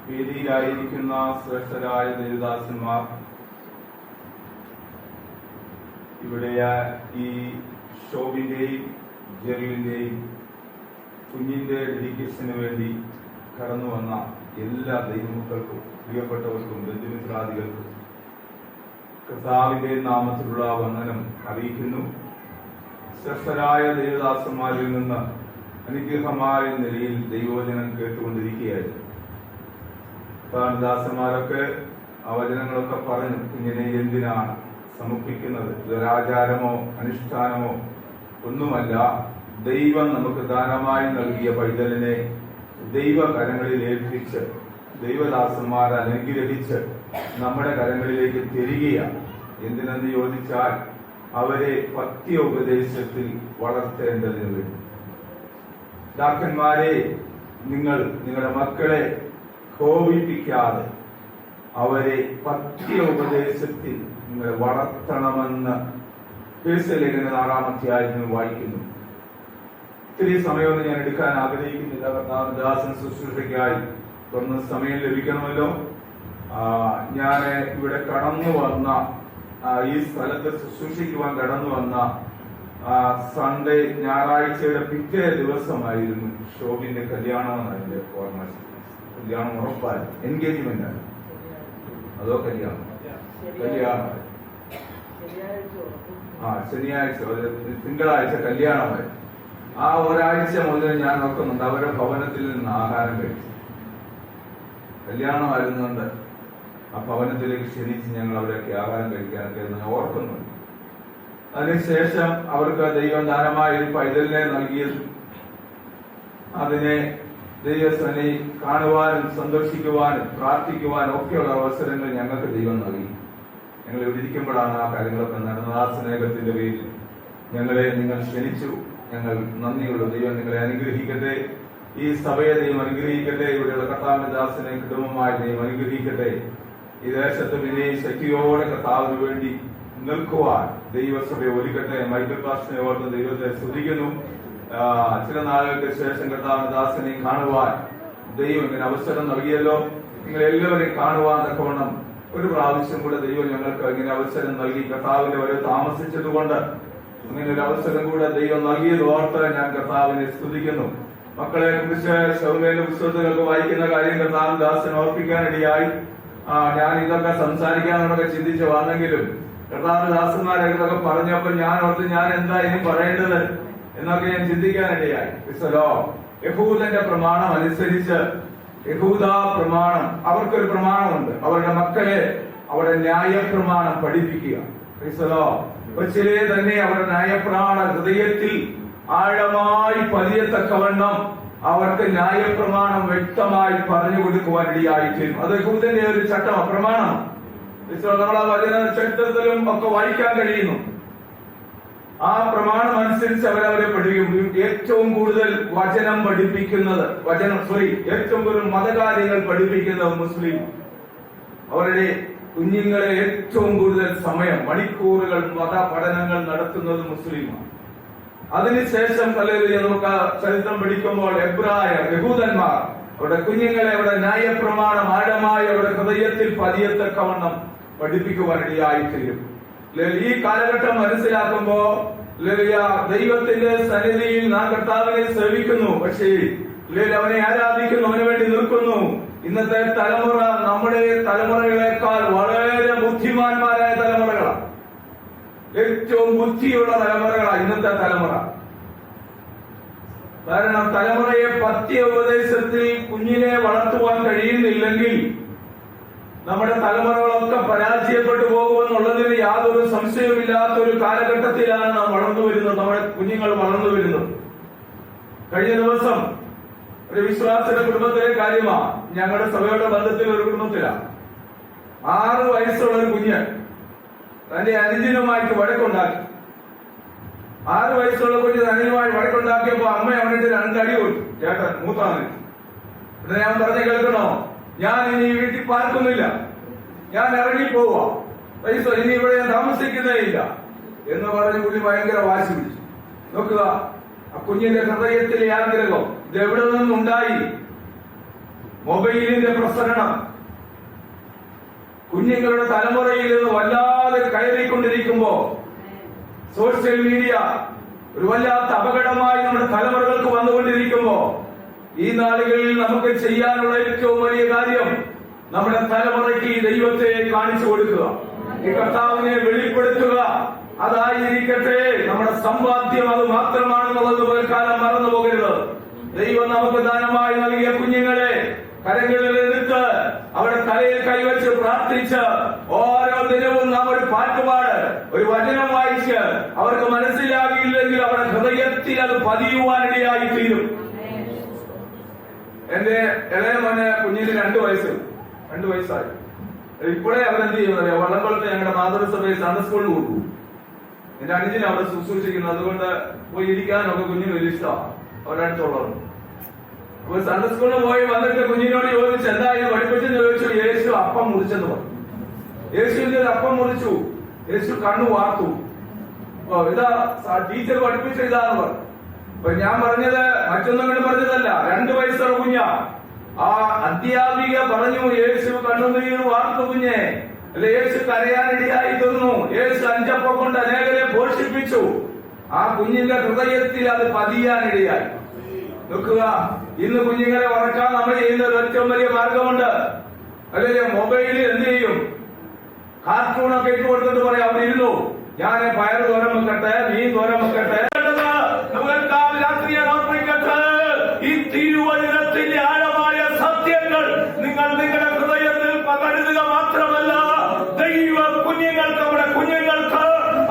വേദിയിലായിരിക്കുന്ന ശ്രേഷ്ഠരായ ദേവദാസന്മാർ, ഇവിടെ ഈ ഷോബിന്റെയും ജെറിലിന്റെയും കുഞ്ഞിന്റെ ഡെഡിക്കേഷന് വേണ്ടി കടന്നു വന്ന എല്ലാ ദൈവമക്കൾക്കും പ്രിയപ്പെട്ടവർക്കും ബന്ധുമിത്രാദികൾക്കും കർത്താവിന്റെ നാമത്തിലുള്ള വന്ദനം അറിയിക്കുന്നു. ശ്രേഷ്ഠരായ ദേവദാസന്മാരിൽ നിന്ന് അനുഗ്രഹമായ നിലയിൽ ദൈവവചനം കേട്ടുകൊണ്ടിരിക്കുകയായിരുന്നു. ദാസന്മാരൊക്കെ ആ വചനങ്ങളൊക്കെ പറഞ്ഞു, കുഞ്ഞിനെ എന്തിനാണ് സമർപ്പിക്കുന്നത്? ഇതൊരാചാരമോ അനുഷ്ഠാനമോ ഒന്നുമല്ല. ദൈവം നമുക്ക് ദാനമായി നൽകിയ പൈതലിനെ ദൈവകരങ്ങളിൽ ഏൽപ്പിച്ച് ദൈവദാസന്മാർ അനുഗ്രഹിച്ച് നമ്മുടെ കരങ്ങളിലേക്ക് തിരികെയാണ്. എന്തിനെന്ന് ചോദിച്ചാൽ അവരെ പത്യോപദേശത്തിൽ വളർത്തേണ്ടതിന് വേണ്ടി. പിതാക്കന്മാരെ, നിങ്ങൾ നിങ്ങളുടെ മക്കളെ കോപിപ്പിക്കാതെ അവരെ പത്യോപദേശത്തിൽ നിങ്ങൾ വളർത്തണമെന്ന് ലേഖന 4-ാം അധ്യായത്തിൽ വായിക്കുന്നു. ഇത്തിരി സമയമൊന്നും ഞാൻ എടുക്കാൻ ആഗ്രഹിക്കുന്നില്ല. കർത്താവിദാസൻ ശുശ്രൂഷയ്ക്കായി തുറന്ന സമയം ലഭിക്കണമല്ലോ. ഞാൻ ഇവിടെ കടന്നു വന്ന ഈ സ്ഥലത്ത് ശുശ്രൂഷിക്കുവാൻ കടന്നു വന്ന സൺഡേ ഞായറാഴ്ചയുടെ പിറ്റേ ദിവസമായിരുന്നു ഷോബിന്റെ കല്യാണമെന്ന് അതിന്റെ ഓർമ്മ. കല്യാണം ഉറപ്പായി, എൻഗേജ്മെന്റ് ആണ്, അതോ കല്യാണം? ശനിയാഴ്ച തിങ്കളാഴ്ച കല്യാണമായി. ആ ഒരാഴ്ച മുതൽ ഞാൻ നോക്കുന്നുണ്ട് അവരുടെ ഭവനത്തിൽ നിന്ന് ആഹാരം കഴിച്ചു. കല്യാണമായിരുന്നുകൊണ്ട് ആ ഭവനത്തിലേക്ക് ക്ഷണിച്ച് ഞങ്ങൾ അവരൊക്കെ ആഹാരം കഴിക്കാനൊക്കെ ഞാൻ ഓർക്കുന്നുണ്ട്. അതിനുശേഷം അവർക്ക് ദൈവം ദാനമായ ഒരു പൈതലിനെ നൽകിയത് അതിനെ ദൈവസനെ കാണുവാനും സന്ദർശിക്കുവാനും പ്രാർത്ഥിക്കുവാനും ഒക്കെയുള്ള അവസരങ്ങൾ ഞങ്ങൾക്ക് ദൈവം നൽകി. ഞങ്ങൾ ഇവിടെ ഇരിക്കുമ്പോഴാണ് ആ കാര്യങ്ങളൊക്കെ നടന്നത്. ആ സ്നേഹത്തിന്റെ പേരിൽ ഞങ്ങളെ നിങ്ങൾ ക്ഷണിച്ചു. ഞങ്ങൾ നന്ദിയുള്ള ദൈവം നിങ്ങളെ അനുഗ്രഹിക്കട്ടെ. ഈ സഭയെ ദൈവം അനുഗ്രഹിക്കട്ടെ. ഇവിടെയുള്ള കർത്താവിന്റെ ദാസനെ കുടുംബമായി ദൈവം അനുഗ്രഹിക്കട്ടെ. ഈ ദേശത്ത് വിനയ ശക്തിയോടെ കർത്താവിന് വേണ്ടി നിൽക്കുവാൻ ദൈവസഭയെ ഒരുക്കട്ടെ. മൈക്കിൾ പാസ്റ്ററിനെ ഓർത്ത് ദൈവത്തെ സ്തുതിക്കുന്നു. ചില നാളുകൾക്ക് ശേഷം കർത്താവിന്റെ ദാസനെ കാണുവാൻ ദൈവം ഇങ്ങനെ അവസരം നൽകിയല്ലോ. നിങ്ങൾ എല്ലാവരെയും കാണുവാൻ തക്കവണ്ണം ഒരു പ്രാവശ്യം കൂടെ ദൈവം ഞങ്ങൾക്ക് ഇങ്ങനെ അവസരം നൽകി. കർത്താവിന്റെ വരെ താമസിച്ചതുകൊണ്ട് ഇങ്ങനെ ഒരു അവസരം കൂടെ ദൈവം നൽകിയത് ഓർത്ത് ഞാൻ കർത്താവിനെ സ്തുതിക്കുന്നു. മക്കളെ കുറിച്ച് ശൗമേന്റെ പുസ്തകത്തിലൊക്കെ വായിക്കുന്ന കാര്യം കർത്താവിന്റെ ദാസൻ ഓർപ്പിക്കാനിടയായി. ഞാൻ ഇതൊക്കെ സംസാരിക്കാനൊക്കെ ചിന്തിച്ച് വന്നെങ്കിലും കർത്താവിന്റെ ദാസന്മാരൊക്കെ പറഞ്ഞപ്പോൾ ഞാൻ ഓർത്ത് ഞാൻ എന്താ ഇനി പറയേണ്ടത് എന്നൊക്കെ ഞാൻ ചിന്തിക്കാനിടയായി. യഹൂദന്റെ പ്രമാണം അനുസരിച്ച് യഹൂദ പ്രമാണം, അവർക്കൊരു പ്രമാണമുണ്ട്. അവരുടെ മക്കളെ അവരുടെ ന്യായപ്രമാണം പഠിപ്പിക്കുക. കൊച്ചിലെ തന്നെ അവരുടെ ന്യായപ്രമാണ ഹൃദയത്തിൽ ആഴമായി പതിയത്തക്കവണ്ണം അവർക്ക് ന്യായപ്രമാണം വ്യക്തമായി പറഞ്ഞു കൊടുക്കുവാൻ ഇടയായിത്തീരും. അത് യഹൂദന്റെ ഒരു ചട്ടം, പ്രമാണം. നമ്മളെ വചന ചരിത്രത്തിലും ഒക്കെ വായിക്കാൻ കഴിയുന്നു. ആ പ്രമാണം അനുസരിച്ച് അവരവരെ പഠിക്കും. ഏറ്റവും കൂടുതൽ വചനം പഠിപ്പിക്കുന്നത് ഏറ്റവും കൂടുതൽ മതകാര്യങ്ങൾ പഠിപ്പിക്കുന്നത് മുസ്ലിം. അവരുടെ കുഞ്ഞുങ്ങളെ ഏറ്റവും കൂടുതൽ സമയം മണിക്കൂറുകൾ മത പഠനങ്ങൾ നടത്തുന്നത് മുസ്ലിമാണ്. അതിനുശേഷം നമുക്ക് ചരിത്രം പഠിക്കുമ്പോൾ യഹൂദന്മാർ അവരുടെ കുഞ്ഞുങ്ങളെ അവരുടെ ന്യായപ്രമാണം ആഴമായി അവരുടെ ഹൃദയത്തിൽ പതിയത്തക്കവണ്ണം പഠിപ്പിക്കുവാൻ ഇടയായിത്തീരും. ഈ കാലഘട്ടം മനസ്സിലാക്കുമ്പോ ദൈവത്തിന്റെ സന്നിധിയിൽ നാം കർത്താവിനെ സേവിക്കുന്നു, പക്ഷേ അവനെ ആരാധിക്കുന്നു, അവന് വേണ്ടി നിൽക്കുന്നു. ഇന്നത്തെ തലമുറ നമ്മുടെ തലമുറകളെക്കാൾ വളരെ ബുദ്ധിമാന്മാരായ തലമുറകളാണ്. ഏറ്റവും ബുദ്ധിയുള്ള തലമുറകളാണ് ഇന്നത്തെ തലമുറ. കാരണം തലമുറയെ പത്യോപദേശത്തിൽ കുഞ്ഞിനെ വളർത്തുവാൻ കഴിയുന്നില്ലെങ്കിൽ നമ്മുടെ തലമുറകളൊക്കെ പരാജയപ്പെട്ടു പോകുമെന്നുള്ളതിന് യാതൊരു സംശയവുമില്ലാത്ത ഒരു കാലഘട്ടത്തിലാണ് നാം വളർന്നു വരുന്നത്, നമ്മുടെ കുഞ്ഞുങ്ങൾ വളർന്നു വരുന്നത്. കഴിഞ്ഞ ദിവസം ഒരു വിശ്വാസിയുടെ കുടുംബത്തിലെ കാര്യമാണ്. ഞങ്ങളുടെ സഭയുടെ ബന്ധത്തിൽ ഒരു കുടുംബത്തിലാണ് 6 വയസ്സുള്ള ഒരു കുഞ്ഞ് തന്റെ അനുജനുമായിട്ട് വഴക്കുണ്ടാക്കി. 6 വയസ്സുള്ള കുഞ്ഞ് നനയുമായി വഴക്കുണ്ടാക്കിയപ്പോ അമ്മ അവനിട്ട് 2 അടി കൊടുത്തു. ചേട്ടൻ മൂത്താന്ന്. പിന്നെ ഞാൻ പറഞ്ഞ കേൾക്കണോ, ഞാൻ ഇനി വീട്ടിൽ പാർക്കുന്നില്ല, ഞാൻ ഇറങ്ങിപ്പോവാ, പൈസ ഇനി ഇവിടെ ഞാൻ താമസിക്കുന്നേ ഇല്ല എന്ന് പറഞ്ഞ് കുഞ്ഞ് ഭയങ്കര വാശി പിടിച്ചു. നോക്കുക, ആ കുഞ്ഞിന്റെ ഹൃദയത്തിലെ ആഗ്രഹം ഇത് എവിടെ നിന്നുണ്ടായി? മൊബൈലിന്റെ പ്രസരണം കുഞ്ഞുങ്ങളുടെ തലമുറയിൽ നിന്ന് വല്ലാതെ കയറിക്കൊണ്ടിരിക്കുമ്പോ സോഷ്യൽ മീഡിയ ഒരു വല്ലാത്ത അപകടമായി നമ്മുടെ തലമുറകൾക്ക് വന്നുകൊണ്ടിരിക്കുമ്പോ ഈ നാളുകളിൽ നമുക്ക് ചെയ്യാനുള്ള ഏറ്റവും വലിയ കാര്യം നമ്മുടെ തലമുറയ്ക്ക് ഈ ദൈവത്തെ കാണിച്ചു കൊടുക്കുക, ഈ കർത്താവിനെ വെളിപ്പെടുത്തുക. അതായിരിക്കട്ടെ നമ്മുടെ സമ്പാദ്യം, അത് മാത്രമാണെന്നുള്ളത് കാലം മറന്നു പോകരുത്. ദൈവം നമുക്ക് ദാനമായി നൽകിയ കുഞ്ഞുങ്ങളെ കരങ്ങളിൽ എടുത്ത് അവിടെ തലയിൽ കൈവച്ച് പ്രാർത്ഥിച്ച് ഓരോ ദിനവും നാം ഒരു പാട്ടുപാട്, ഒരു വചനം വായിച്ച് അവർക്ക് മനസ്സിലാകില്ലെങ്കിൽ അവരുടെ ഹൃദയത്തിൽ അത് പതിയുവാനിടയായി തീരും. എന്റെ ഇളയ മോനെ കുഞ്ഞിന് 2 വയസ്സായി. ഇപ്പോഴേ അവരെന്ത് ചെയ്യുന്നത്, വള്ളംകുളത്ത് ഞങ്ങളുടെ മാതൃസഭയിൽ സൺഡേ സ്കൂളിൽ കൊടുക്കും. എന്റെ അനുജനെ അവിടെ ശുശ്രൂഷിക്കുന്നു. അതുകൊണ്ട് പോയി ഇരിക്കാനൊക്കെ കുഞ്ഞിന് വലിയ ഇഷ്ടമാണ്, അവരടുത്തുള്ളവർ. അപ്പൊ സൺഡേ സ്കൂളിൽ പോയി വന്നിട്ട് കുഞ്ഞിനോട് ചോദിച്ചു, എന്തായാലും പഠിപ്പിച്ചെന്ന് ചോദിച്ചു. യേശു അപ്പം മുറിച്ചെന്ന് പറഞ്ഞു. യേശുവിന്റെ അപ്പം മുറിച്ചു. യേശു കണ്ണു വാർത്തു. ഇതാ ടീച്ചർ പഠിപ്പിച്ച ഇതാന്ന് പറഞ്ഞു. അപ്പൊ ഞാൻ പറഞ്ഞത് മറ്റൊന്നും കൊണ്ട് പറഞ്ഞതല്ല, 2 വയസ്സുള്ള കുഞ്ഞ. ആ അധ്യാപിക പറഞ്ഞു, യേശു കണ്ണുനീർ വാർത്തു കുഞ്ഞെ. അല്ല, യേശു കരയാനിടയായി തീർന്നു. യേശു 5 അപ്പം കൊണ്ട് അനേകരെ പോഷിപ്പിച്ചു. ആ കുഞ്ഞിന്റെ ഹൃദയത്തിൽ അത് പതിയാനിടയായി. നോക്കുക, ഇന്ന് കുഞ്ഞുങ്ങളെ ഉറക്കാൻ നമ്മൾ ചെയ്യുന്ന ഒരു ഏറ്റവും വലിയ മാർഗമുണ്ട്. അല്ലെങ്കിൽ മൊബൈലിൽ എന്ത് ചെയ്യും, കാർട്ടൂണൊക്കെ ഇട്ട് കൊടുത്തിട്ട് പറയാം, അവിടെ ഇരുന്നു ഞാൻ പയർ തോരൻ വെക്കട്ടെ, മീൻ തോരൻ വെക്കട്ടെ. ഈ തിരുവചനത്തിന്റെ ആഴമായ സത്യങ്ങൾ നിങ്ങൾ നിങ്ങളുടെ ഹൃദയത്തിൽ പകരുക മാത്രമല്ല, ദൈവ കുഞ്ഞുങ്ങൾക്ക്, നമ്മുടെ കുഞ്ഞുങ്ങൾക്ക്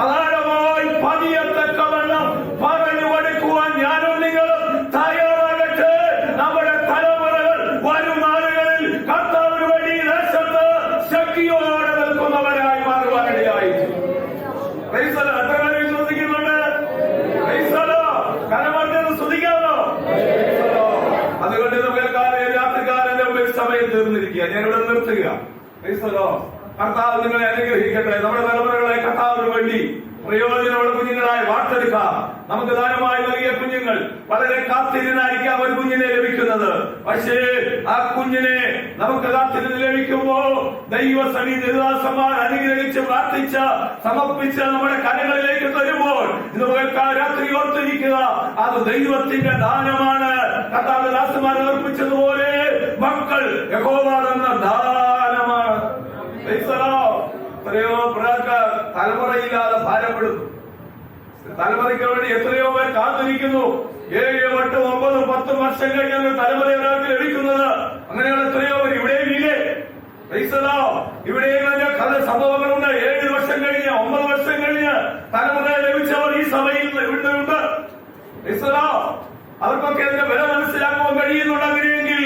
ആഴമായി പതിയത്തക്കവണ്ണം പറഞ്ഞു കൊടുക്കുവാൻ ഞാനും നിങ്ങളും തയ്യാറാകട്ടെ. നമ്മുടെ തലമുറകൾ വരും നാളുകളിൽ കർത്താവിന് വേണ്ടി ദേശത്ത് ശക്തിയോടെ നിൽക്കുന്നവരായി മാറുവാനിടയായി. എത്ര പേര് വിശ്വസിക്കുന്നുണ്ട്? കരമർദ്ദം സ്തുതിക്കാമോ? അതുകൊണ്ട് രാത്രികാലന്റെ മുമ്പിൽ സമയം തീർന്നിരിക്കുക. ഞാനിവിടെ നിർത്തുക. കർത്താവ് നിങ്ങളെ അനുഗ്രഹിക്കട്ടെ. നമ്മുടെ തലമുറകളെ കർത്താവിന് വേണ്ടി പ്രയോജനമുള്ള കുഞ്ഞുങ്ങളായി വാർത്തെടുക്കാം. നമുക്ക് ദാനമായി നൽകിയ കുഞ്ഞുങ്ങൾ വളരെ കാത്തിരുന്നായിരിക്കാം ഒരു കുഞ്ഞിനെ ലഭിക്കുന്നത്. പക്ഷേ ആ കുഞ്ഞിനെ നമുക്ക് കാത്തിരുന്ന് ലഭിക്കുമ്പോ ദൈവസന്നിധിദാസന്മാർ അനുഗ്രഹിച്ച് പ്രാർത്ഥിച്ച് സമർപ്പിച്ച് നമ്മുടെ കരങ്ങളിലേക്ക് തരുമ്പോൾ ഇന്ന് രാത്രി ഓർത്തിരിക്കുക, അത് ദൈവത്തിന്റെ ദാനമാണ്. കർത്താവ് ദാസന്മാർ അർപ്പിച്ചതുപോലെ മക്കൾ യഹോവ തന്ന ദാനമാണ്. എത്രയോ തലമുറയില്ലാതെ ഭാരപ്പെടുന്നു. തലമുറയ്ക്ക് വേണ്ടി എത്രയോ പേർ കാത്തിരിക്കുന്നു. 7, 8, 9, 10 വർഷം കഴിഞ്ഞാൽ തലമുറ ഒരാൾക്ക് ലഭിക്കുന്നത്. അങ്ങനെയുള്ള എത്രയോ പേർ ഇവിടെയും ഇല്ലേ? ഇവിടെയും പല സംഭവങ്ങളുണ്ട്. 7 വർഷം കഴിഞ്ഞ് 9 വർഷം കഴിഞ്ഞ് തലമുറയെ ലഭിച്ചവർ ഈ സഭയിൽ ഇവിടെയുണ്ട്. അവർക്കൊക്കെ അതിന്റെ വില മനസ്സിലാക്കുവാൻ കഴിയുന്നുണ്ട്. അങ്ങനെയെങ്കിൽ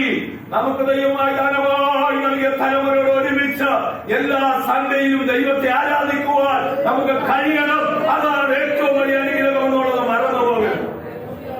നമുക്ക് ദൈവമായി ദാനമായി നൽകിയ തലമുറയോട് ഒരുമിച്ച് എല്ലാ സൺഡേയിലും ദൈവത്തെ ആരാധിക്കുവാൻ നമുക്ക് കഴിയണം. അതാണ് ഏറ്റവും വലിയ അനുഗ്രഹം എന്നുള്ളത് മറന്നു പോകും.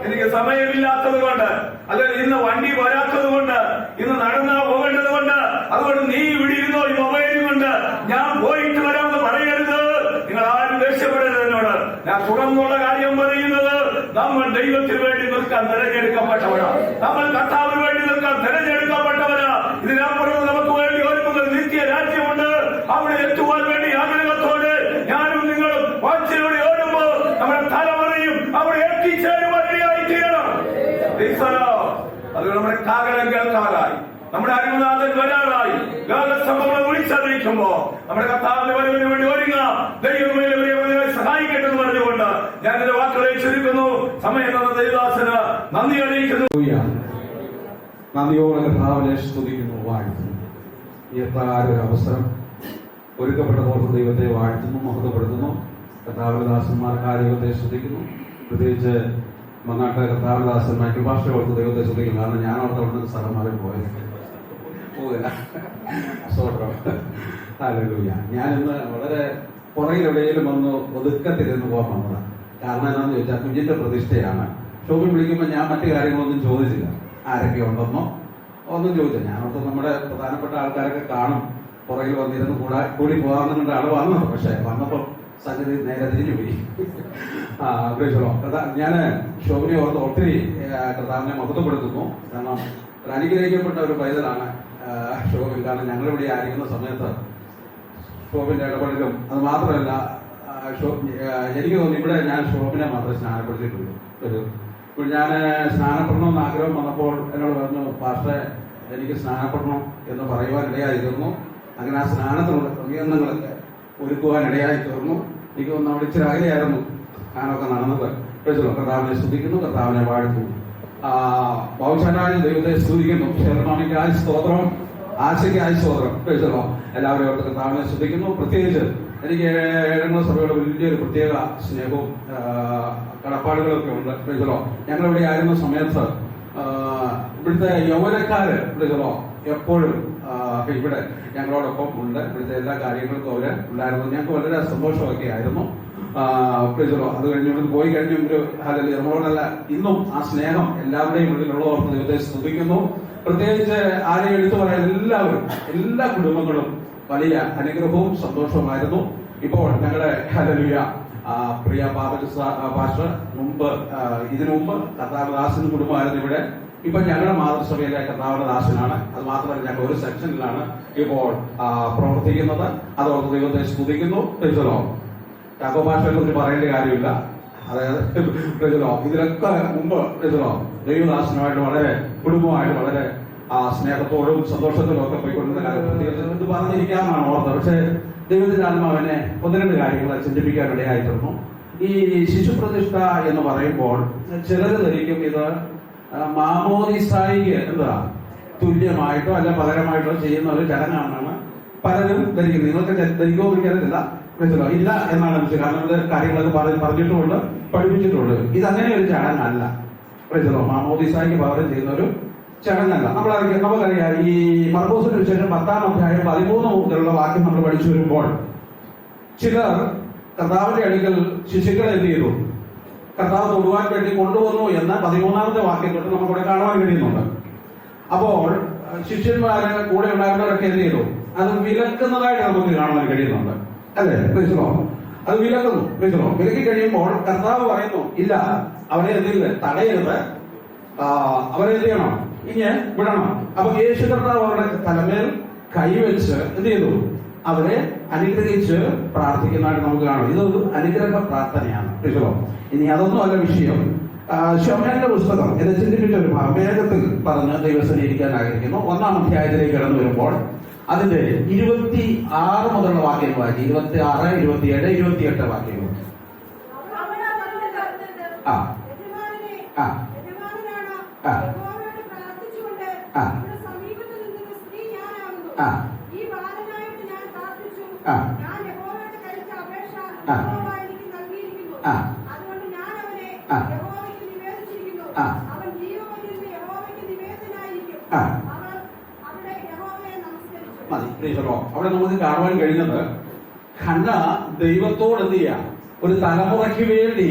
എനിക്ക് സമയമില്ലാത്തത് കൊണ്ട്, അല്ലെങ്കിൽ ഇന്ന് വണ്ടി വരാത്തത് കൊണ്ട്, ഇന്ന് നടന്നാ പോകേണ്ടത് കൊണ്ട്, അതുകൊണ്ട് നീ ഇവിടെ ഇരുന്നോ ഈ മൊബൈലും കൊണ്ട് ഞാൻ പോയിട്ട് വരാമെന്ന് പറയരുത്. നിങ്ങൾ ആരും ദേഷ്യപ്പെടരുത് എന്നോട്. ഞാൻ തുറന്നുള്ള കാര്യം പറയുന്നത്, നമ്മൾ ദൈവത്തിന് വേണ്ടി നിൽക്കാൻ തിരഞ്ഞെടുക്കപ്പെട്ടവരാ. നമ്മൾ കർത്താവിന് വേണ്ടി നിൽക്കാൻ തിരഞ്ഞെടുക്കപ്പെട്ടവരാ. ഇതിനപ്പുറം നമുക്ക് വേണ്ടി ഒരുക്കുന്ന നിത്യ രാജ്യമുണ്ട്. അവിടെ എത്തുവാൻ വേണ്ടി ആഗ്രഹത്തോടെ ഞാനും നിങ്ങളും വാച്ചിലൂടെ ഓടുമ്പോ നമ്മുടെ തലമുറയും അവിടെ എത്തിച്ചേരുവാൻ ഇടയായി തീരണം. അത് നമ്മുടെ കാകളം കേൾക്കാറായി, നമ്മുടെ അരുമനാഥൻ വരാറായി, ലോകസഭകളെ വിളിച്ചറിയിക്കുമ്പോ നമ്മുടെ കർത്താവിന്റെ വരവിന് വേണ്ടി ഒരുങ്ങാം. ദൈവമേ സഹായിക്കട്ടെ എന്ന് പറഞ്ഞുകൊണ്ട് ഞാൻ എന്റെ വാക്കുകളെ ചുരുക്കുന്നു. സമയം തന്ന ദൈവദാസന് നന്ദി അറിയിക്കുന്നു. നന്ദിയോടെ കർത്താവിനെ സ്തുതിക്കുന്നു, വാഴ്ത്തുന്നു. ഈ പ്രകാരം ഒരു അവസരം ഒരുക്കപ്പെട്ടതോർത്ത് ദൈവത്തെ വാഴ്ത്തുന്നു, മഹത്വപ്പെടുത്തുന്നു. കർത്താവിന്റെ ദാസന്മാർക്ക് ആ ദൈവത്തെ സ്തുതിക്കുന്നു. പ്രത്യേകിച്ച് മങ്ങാട്ട് കർത്താവിന്റെ ദാസൻ മൈക്കിൾ ഭാഷ ഓർത്ത് ദൈവത്തെ സ്തുതിക്കുന്നു. കാരണം ഞാൻ ഓർത്ത് അവിടുന്ന് സ്ഥലമാറി പോയില്ല. ഹല്ലേലൂയ. ഞാനിന്ന് വളരെ പുറകിലെവിടെയും വന്ന് ഒതുക്കത്തിരുന്ന് പോകാൻ വന്നതാണ്. കാരണം എന്താണെന്ന് ചോദിച്ചാൽ കുഞ്ഞിന്റെ പ്രതിഷ്ഠയാണ്. ഷോപ്പിൽ വിളിക്കുമ്പോൾ ഞാൻ മറ്റു കാര്യങ്ങളൊന്നും ചോദിച്ചില്ല, ആരൊക്കെ ഉണ്ടെന്നോ ഒന്നും ചോദിച്ചില്ല. ഞാനോർത്ത് നമ്മുടെ പ്രധാനപ്പെട്ട ആൾക്കാരൊക്കെ കാണും, പുറകിൽ വന്നിരുന്ന് കൂടി പോകാമെന്നുകൊണ്ട് ആള് വന്നത്. പക്ഷെ വന്നപ്പോൾ സംഗതി നേരെ തിരിഞ്ഞു പോയി. ഞാൻ ഷോഭിനെ ഓർത്ത് ഒത്തിരി കർത്താവിനെ മഹത്വപ്പെടുത്തുന്നു. കാരണം ഒരു അനുഗ്രഹിക്കപ്പെട്ട ഒരു പൈതലാണ് ഷോഭിൻ. കാരണം ഞങ്ങളിവിടെ ആയിരിക്കുന്ന സമയത്ത് ഷോഭിന്റെ ഇടപെടലും അത് മാത്രമല്ല, എനിക്ക് തോന്നി ഇവിടെ ഞാൻ ഷോഭിനെ മാത്രമേ സ്നാനപ്പെടുത്തിയിട്ടുള്ളൂ. ഇപ്പോൾ ഞാൻ സ്നാനപ്പെടണമെന്ന് ആഗ്രഹം വന്നപ്പോൾ എന്നോട് പറഞ്ഞു, പാസ്റ്ററെ എനിക്ക് സ്നാനപ്പെടണം എന്ന് പറയുവാനിടയായിരുന്നു. അങ്ങനെ ആ സ്നാനത്തിനുള്ള ക്രമീകരണങ്ങളൊക്കെ ഒരുക്കുവാനിടയായി തീർന്നു. എനിക്ക് തോന്നുന്നു അവിടെ ഇച്ചിരി അകലെയായിരുന്നു ഞാനൊക്കെ നടന്നത്. കർത്താവിനെ സ്തുതിക്കുന്നു, കർത്താവിനെ വാഴ്ത്തുന്നു. പൗഷനായ ദൈവത്തെ സ്തുതിക്കുന്നു. ശരണമിക്കായി സ്തോത്രം, ആശയ്ക്കായി സ്തോത്രം. എല്ലാവരും ഓർത്ത് കർത്താവിനെ സ്തുതിക്കുന്നു. പ്രത്യേകിച്ച് എനിക്ക് ഏഴംഗ സഭയുടെ വലിയൊരു പ്രത്യേക സ്നേഹവും കടപ്പാടുകളൊക്കെ ഉണ്ട്. ഞങ്ങളിവിടെ ആയിരുന്ന സമയത്ത് ഇവിടുത്തെ യൗവനക്കാര് എപ്പോഴും ഇവിടെ ഞങ്ങളോടൊപ്പം ഉണ്ട്. ഇവിടുത്തെ എല്ലാ കാര്യങ്ങൾക്കും അവര് ഉണ്ടായിരുന്നു. ഞങ്ങൾക്ക് വളരെ സന്തോഷമൊക്കെ ആയിരുന്നു. അത് കഴിഞ്ഞ് പോയി കഴിഞ്ഞ ഒരു നമ്മളോടല്ല ഇന്നും ആ സ്നേഹം എല്ലാവരുടെയും ഉള്ളിലുള്ളവർക്ക് ദൈവത്തെ സ്തുതിക്കുന്നു. പ്രത്യേകിച്ച് ആരെയും എടുത്തു പറയാൻ എല്ലാവരും, എല്ലാ കുടുംബങ്ങളും വലിയ അനുഗ്രഹവും സന്തോഷവുമായിരുന്നു. ഇപ്പോൾ ഞങ്ങളുടെ ഹല്ലേലൂയ പ്രിയ പാസ്റ്റർ ഇതിനു മുമ്പ് കർത്താവദാസൻ കുടുംബമായിരുന്നു ഇവിടെ. ഇപ്പൊ ഞങ്ങളുടെ മാതൃസഭയിലെ കർത്താവദാസനാണ്. അത് മാത്രമല്ല ഞങ്ങൾ ഒരു സെക്ഷനിലാണ് ഇപ്പോൾ പ്രവർത്തിക്കുന്നത്. അതോർത്ത് ദൈവത്തെ സ്തുതിക്കുന്നു. യാക്കോബ് പാസ്റ്ററെ കുറിച്ച് പറയേണ്ട കാര്യമില്ല. അതായത് ഇതിലൊക്കെ മുമ്പ് ദൈവദാസനുമായിട്ട് വളരെ കുടുംബമായിട്ട് വളരെ സ്നേഹത്തോടും സന്തോഷത്തോടും ഒക്കെ പോയിക്കൊണ്ടിരുന്ന കാര്യം ഇത് പറഞ്ഞിരിക്കാമെന്നാണ് ഓർത്തത്. പക്ഷേ ദൈവത്തിന്റെ ആത്മാവിനെ ഒന്ന് രണ്ട് കാര്യങ്ങൾ ചിന്തിപ്പിക്കാനിടയായിരുന്നു. ഈ ശിശുപ്രതിഷ്ഠ എന്ന് പറയുമ്പോൾ ചിലർ ധരിക്കും ഇത് മാമോദിസായിക്ക് എന്താ തുല്യമായിട്ടോ അല്ല പകരമായിട്ടോ ചെയ്യുന്ന ഒരു ചടങ്ങാണെന്നാണ് പലരും ധരിക്കുന്നത്. നിങ്ങൾക്ക് ധരിക്കുമോ എനിക്കറിയില്ല, ഇല്ല എന്നാണ് എനിക്ക്. കാരണം ഇത് കാര്യങ്ങളൊക്കെ പറഞ്ഞിട്ടുമുണ്ട്, പഠിപ്പിച്ചിട്ടുണ്ട്. ഇതങ്ങനെ ഒരു ചടങ്ങല്ല. മാമോദിസായിക്ക് പകരം ചെയ്യുന്ന ഒരു ചടങ്ങല്ല. നമുക്കറിയാം ഈ മർക്കോസിന് വിശേഷം 10-ാം അധ്യായം 13 മുതലുള്ള വാക്യം നമ്മൾ പഠിച്ചു വരുമ്പോൾ ചിലർ കർത്താവിന്റെ അടുക്കൽ ശിശുക്കളെ എന്ത് ചെയ്തു? കർത്താവ് തൊടുവാൻ വേണ്ടി കൊണ്ടുവന്നു എന്ന് 13-ാമത്തെ വാക്യം തൊട്ട് നമുക്കിവിടെ കാണുവാൻ കഴിയുന്നുണ്ട്. അപ്പോൾ ശിഷ്യന്മാര് കൂടെ ഉണ്ടായിരുന്നവരൊക്കെ എന്ത് ചെയ്തു? അത് വിലക്കുന്നതായിട്ട് നമുക്ക് കാണുവാൻ കഴിയുന്നുണ്ട്, അല്ലേ? അത് വിലക്കുന്നു. വിലക്കി കഴിയുമ്പോൾ കർത്താവ് പറയുന്നു, ഇല്ല, അവരെ എന്തില്ല, തടയരുത്, അവരെ എന്ത് ചെയ്യണം, ഇനി വിടണം. അപ്പൊ യേശു കർത്താവ് അവരുടെ തലമേൽ കൈവച്ച് എന്ത് ചെയ്തു? അവരെ അനുഗ്രഹിച്ച് പ്രാർത്ഥിക്കുന്നതായിട്ട് നമുക്ക് കാണാം. ഇതൊരു അനുഗ്രഹ പ്രാർത്ഥനയാണ്. ഇനി അതൊന്നും അല്ല വിഷയം. ശമൂവേലിന്റെ പുസ്തകം എന്നെ ചിന്തിപ്പിച്ച ഒരു വേഗത്തിൽ പറഞ്ഞ് ദൈവസന്നിധിക്കാൻ ആഗ്രഹിക്കുന്നു. 1-ാം അധ്യായത്തിലേക്ക് കടന്നു വരുമ്പോൾ അതിന്റെ 26 മുതലുള്ള വാക്യങ്ങൾ വായിക്കും. 26, 27, 28 വാക്യങ്ങൾ. അവിടെ നമുക്ക് കാണുവാൻ കഴിയുന്നത് ഹന്ന ദൈവത്തോട് എന്ത് ചെയ്യാം, ഒരു തലമുറയ്ക്ക് വേണ്ടി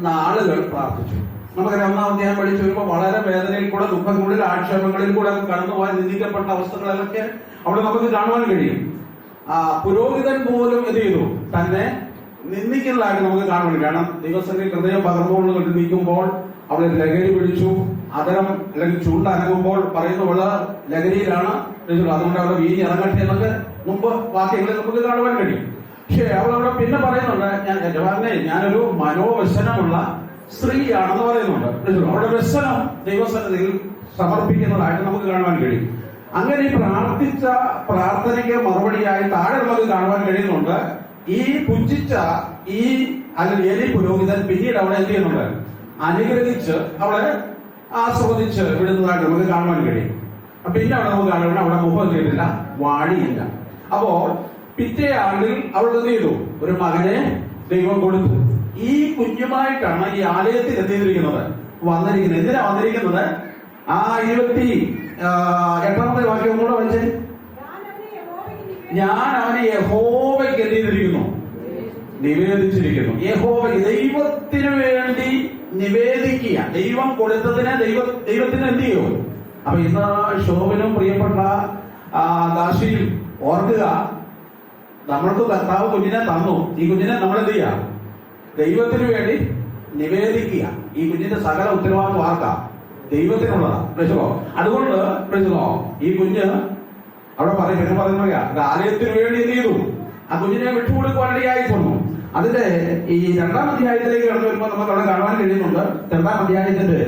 നാളുകൾ പ്രാർത്ഥിച്ചു. നമുക്കറിയാം 1-ാം അധ്യായം പഠിച്ചു വരുമ്പോൾ വളരെ വേദനയിൽ കൂടെ, ദുഃഖങ്ങളിൽ, ആക്ഷേപങ്ങളിൽ കൂടെ കടന്നുപോകാൻ നിന്ദിക്കപ്പെട്ട അവസ്ഥകളിലൊക്കെ അവിടെ നമുക്ക് കാണുവാൻ കഴിയും. പുരോഹിതൻ പോലും എന്ത് ചെയ്തു? തന്നെ നിന്ദിക്കുന്നതായിട്ട് നമുക്ക് കാണുവാൻ. കാരണം ദൈവസന്നിധി ഹൃദയം പകർന്നുകൊണ്ട് നിൽക്കുമ്പോൾ അവളെ ലഹരി പിടിച്ചു, അതരം അല്ലെങ്കിൽ ചുണ്ടനങ്ങുമ്പോൾ പറയുന്ന ലഹരിയിലാണ്. അതുകൊണ്ട് അവിടെ വീഞ്ഞ് ഇറങ്ങട്ടെ എന്നൊക്കെ മുമ്പ് വാക്യങ്ങളിൽ നമുക്ക് കാണുവാൻ കഴിയും. പക്ഷെ അവളവിടെ പിന്നെ പറയുന്നുണ്ട്, ഞാനൊരു മനോവ്യസനമുള്ള സ്ത്രീയാണെന്ന് പറയുന്നുണ്ട്. അവളുടെ വ്യസനം ദൈവസന്നിധിയിൽ സമർപ്പിക്കുന്നതായിട്ട് നമുക്ക് കാണുവാൻ കഴിയും. അങ്ങനെ പ്രാർത്ഥിച്ച പ്രാർത്ഥനയ്ക്ക് മറുപടിയായി താഴെ നമുക്ക് കാണുവാൻ കഴിയുന്നുണ്ട്, ഈ പുച്ഛിച്ച ഈ അല്ലെങ്കിൽ എലി പുരോഹിതൻ പിന്നീട് അവളെ എന്ത് ചെയ്യുന്നുണ്ട്? അനുഗ്രഹിച്ച് അവളെ ആസ്വദിച്ച് വിടുന്നതായിട്ട് നമുക്ക് കാണുവാൻ കഴിയും. പിന്നെ അവിടെ നമുക്ക് കാണുവാൻ അവിടെ മുഖം ചെയ്തില്ല, വാടിയില്ല. അപ്പോൾ പിറ്റേ ആണ്ടിൽ അവൾ എന്ത് ചെയ്തു? ഒരു മകനെ ദൈവം കൊടുത്തു. ഈ കുഞ്ഞുമായിട്ടാണ് ഈ ആലയത്തിൽ എത്തിയിരിക്കുന്നത്, വന്നിരിക്കുന്നത്. എന്തിനാ വന്നിരിക്കുന്നത്? 28-ാമത്തെ വാക്യം ഒന്നുകൂടെ വെച്ച്, ഞാൻ അവനെ യഹോവയ്ക്ക് എന്ത് ചെയ്തിരിക്കുന്നു? നിവേദിച്ചിരിക്കുന്നു. യഹോവയ്ക്ക് ദൈവത്തിന് വേണ്ടി നിവേദിക്കുക. ദൈവം കൊടുത്തതിനെ ദൈവത്തിന് എന്ത് ചെയ്യും? അപ്പൊ ഇന്ന് ശോഭനും പ്രിയപ്പെട്ട ദാശിയും ഓർക്കുക, നമ്മൾക്ക് കർത്താവ് കുഞ്ഞിനെ തന്നു. ഈ കുഞ്ഞിനെ നമ്മൾ എന്ത് ചെയ്യുക? ദൈവത്തിന് വേണ്ടി നിവേദിക്കുക. ഈ കുഞ്ഞിന്റെ സകല ഉത്തരവാദിത്വം ആർക്കാ? ദൈവത്തിനുള്ളതാണ്. പ്രശ്നമോ? അതുകൊണ്ട് പ്രശ്നമോ ഈ കുഞ്ഞ് അവിടെ പറയുന്ന ആലയത്തിന് വേണ്ടി എന്ത് ചെയ്തു? ആ കുഞ്ഞിനെ വിട്ടുകൊടുക്കുവാനിടയായി തോന്നുന്നു. അതിന്റെ ഈ 2-ാം അധ്യായത്തിലേക്ക് കടന്നു വരുമ്പോൾ നമുക്ക് അവിടെ കാണുവാൻ കഴിയുന്നുണ്ട്. 2-ാം അധ്യായത്തിന്റെ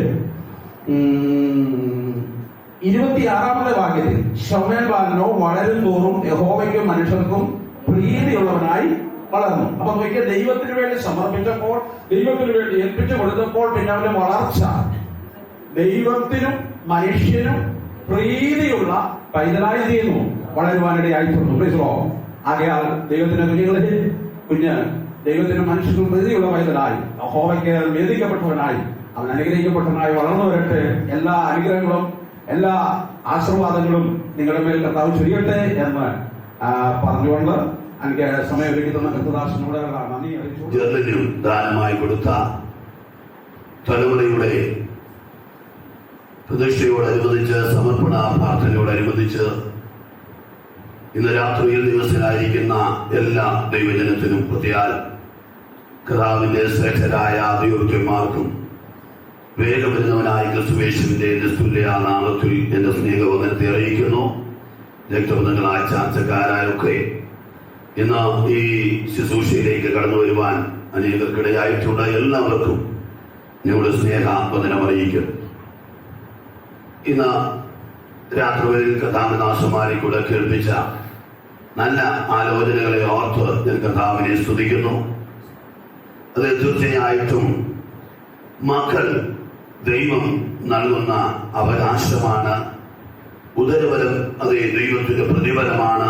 26-ാമത്തെ വാക്യത്തിൽ ശമൂവേൽ ബാലനോ വളരും തോറും യഹോവയ്ക്കും മനുഷ്യർക്കും പ്രീതിയുള്ളവനായി വളർന്നു. അപ്പൊ നോക്കിയ ദൈവത്തിന് വേണ്ടി സമർപ്പിച്ചപ്പോൾ, ദൈവത്തിന് വേണ്ടി ഏൽപ്പിച്ചു കൊടുത്തപ്പോൾ പിന്നെ അവന്റെ വളർച്ച ദൈവത്തിനും മനുഷ്യനും പ്രീതിയുള്ള പൈതലായി ചെയ്യുന്നു, വളരുവാനിടയായി തീർന്നു. ആകയാൽ ദൈവത്തിന്റെ കുഞ്ഞ് ദൈവത്തിനും മനുഷ്യനും പ്രീതിയുള്ള പൈതലായി, യഹോവയ്ക്ക് വേദിക്കപ്പെട്ടവനായി, അവൻ അനുഗ്രഹിക്കപ്പെട്ടവനായി വളർന്നു വരട്ടെ. എല്ലാ അനുഗ്രഹങ്ങളും എല്ലാ ആശീർവാദങ്ങളും നിങ്ങളുടെ മേൽ കർത്താവ് ചൊരിയട്ടെ എന്ന് പറഞ്ഞുകൊണ്ട് എനിക്ക് സമയം ഒരുക്കി തന്ന കർത്തദാസനോട് നന്ദി അറിയിച്ചു. ജർമ്മനിയും ദാനമായി കൊടുത്ത തലമുറയുടെ പ്രതിഷ്ഠയോടനുബന്ധിച്ച്, സമർപ്പണ പ്രാർത്ഥനയോടനുബന്ധിച്ച് ഇന്ന് രാത്രിയിൽ ദിവസത്തിലായിരിക്കുന്ന എല്ലാ ദൈവജനത്തിനും പ്രത്യാൽ കർത്താവിന്റെ ശ്രേഷ്ഠരായ ദൈവജ്ഞന്മാർക്കും വേഗം വരുന്നവനായ ക്രിസ്തുയേശുവിന്റെ നിസ്തുല്യ നാമത്തിൽ എന്റെ സ്നേഹവന്ദനത്തെ അറിയിക്കുന്നു. രക്തബന്ധങ്ങളായ ചാർച്ചക്കാരായൊക്കെ ഇന്ന് ഈ ശുശ്രൂഷയിലേക്ക് കടന്നു വരുവാൻ അനേകർക്കിടയായിട്ടുണ്ട്. എല്ലാവർക്കും ഞങ്ങളുടെ സ്നേഹവന്ദനം അറിയിക്കുന്നു. ഇന്ന് രാത്രികളിൽ കഥാമദാസന്മാരെ കൂടെ കേൾപ്പിച്ച നല്ല ആലോചനകളെ ഓർത്ത് ഞാൻ കർത്താവിനെ സ്തുതിക്കുന്നു. അത് തീർച്ചയായിട്ടും മക്കൾ ദൈവം നൽകുന്ന അവകാശമാണ്. ഉദരബലം അത് ദൈവത്തിന്റെ പ്രതിഫലമാണ്.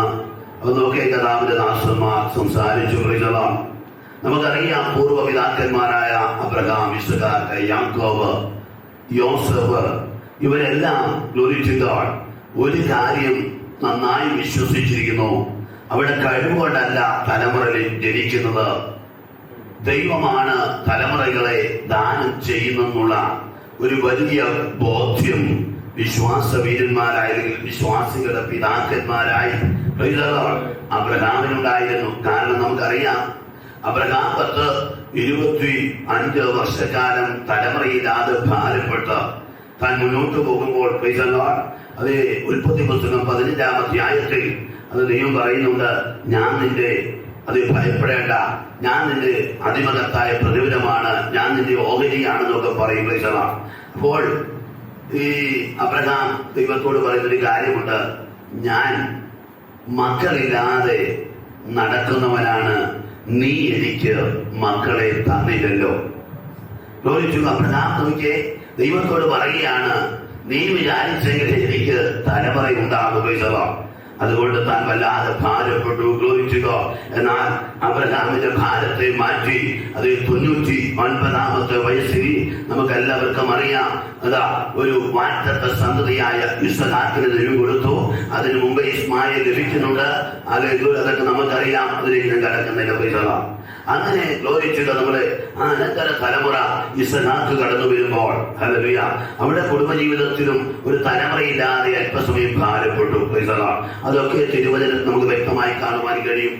അത് നോക്കിയ കർത്താവിന്റെ ദാസന്മാർ സംസാരിച്ചു. നമുക്കറിയാം, പൂർവ്വപിതാക്കന്മാരായ അബ്രഹാം, ഇസ്ഹാക്ക്, യാക്കോബ്, യോസഫ്, ഇവരെല്ലാം ഗ്ലോറിറ്റിGod ഒരു കാര്യം നന്നായി വിശ്വസിച്ചിരിക്കുന്നു. അവിടെ കഴിവുകൊണ്ടല്ല തലമുറയിൽ ജനിക്കുന്നത്, ദൈവമാണ് തലമുറകളെ ദാനം ചെയ്യുന്നെന്നുള്ള ഒരു വലിയ ബോധ്യം വിശ്വാസവീരന്മാരായ വിശ്വാസികളുടെ പിതാക്കന്മാരായി അബ്രഹാമിനുണ്ടായിരുന്നു. കാരണം നമുക്കറിയാം, അബ്രഹാം 25 വർഷക്കാലം തലമുറയില്ലാതെ ഭാരപ്പെട്ട് താൻ മുന്നോട്ട് പോകുമ്പോൾ അത് ഉൽപ്പത്തി പുസ്തകം 15-ാം അധ്യായത്തിൽ അത് ദൈവം പറയുന്നുണ്ട്, ഞാൻ നിന്റെ അത് ഭയപ്പെടേണ്ട, ഞാൻ നിന്റെ അതിമകത്തായ പ്രതിഫലമാണ്, ഞാൻ നിന്റെ ഓഹരിയാണെന്നൊക്കെ പറയും. അപ്പോൾ ഈ അബ്രഹാം ദൈവത്തോട് പറയുന്നൊരു കാര്യമുണ്ട്, ഞാൻ മക്കളില്ലാതെ നടക്കുന്നവനാണ്, നീ എനിക്ക് മക്കളെ തന്നില്ലല്ലോ. അബ്രഹാം നോക്കിയേ ദൈവത്തോട് പറയുകയാണ്, നീ വിചാരിച്ചെങ്കിൽ എനിക്ക് തലമുറ ഉണ്ടാകുക. അതുകൊണ്ട് താൻ വല്ലാതെ ഭാരപ്പെട്ടു. ഗ്ലോറിക്കുക. എന്നാൽ അബ്രഹാമിന്റെ ഭാരത്തെ മാറ്റി അത് 99-ാമത്തെ വയസ്സിൽ നമുക്കെല്ലാവർക്കും അറിയാം, അതാ ഒരു വാറ്റത്തെ സന്തതിയായ ഇസ്ഹാക്കിന് ദൈവം കൊടുത്തു. അതിനു മുമ്പ് ഇസ്മായിൽ ലഭിക്കുന്നുണ്ട്. അതൊക്കെ നമുക്കറിയാം. അതിലേക്ക് ഞാൻ കടക്കുന്നില്ല. അങ്ങനെ ഗ്ലോറിക്കുക നമ്മുടെ അനന്തര തലമുറ ഇസ്ഹാക്ക് കടന്നു വരുമ്പോൾ അവിടെ കുടുംബജീവിതത്തിലും ഒരു തലമുറയില്ലാതെ അല്പസമയം ഭാരപ്പെട്ടു. അതൊക്കെ തിരുവചനത്തിൽ നമുക്ക് വ്യക്തമായി കാണുവാൻ കഴിയും.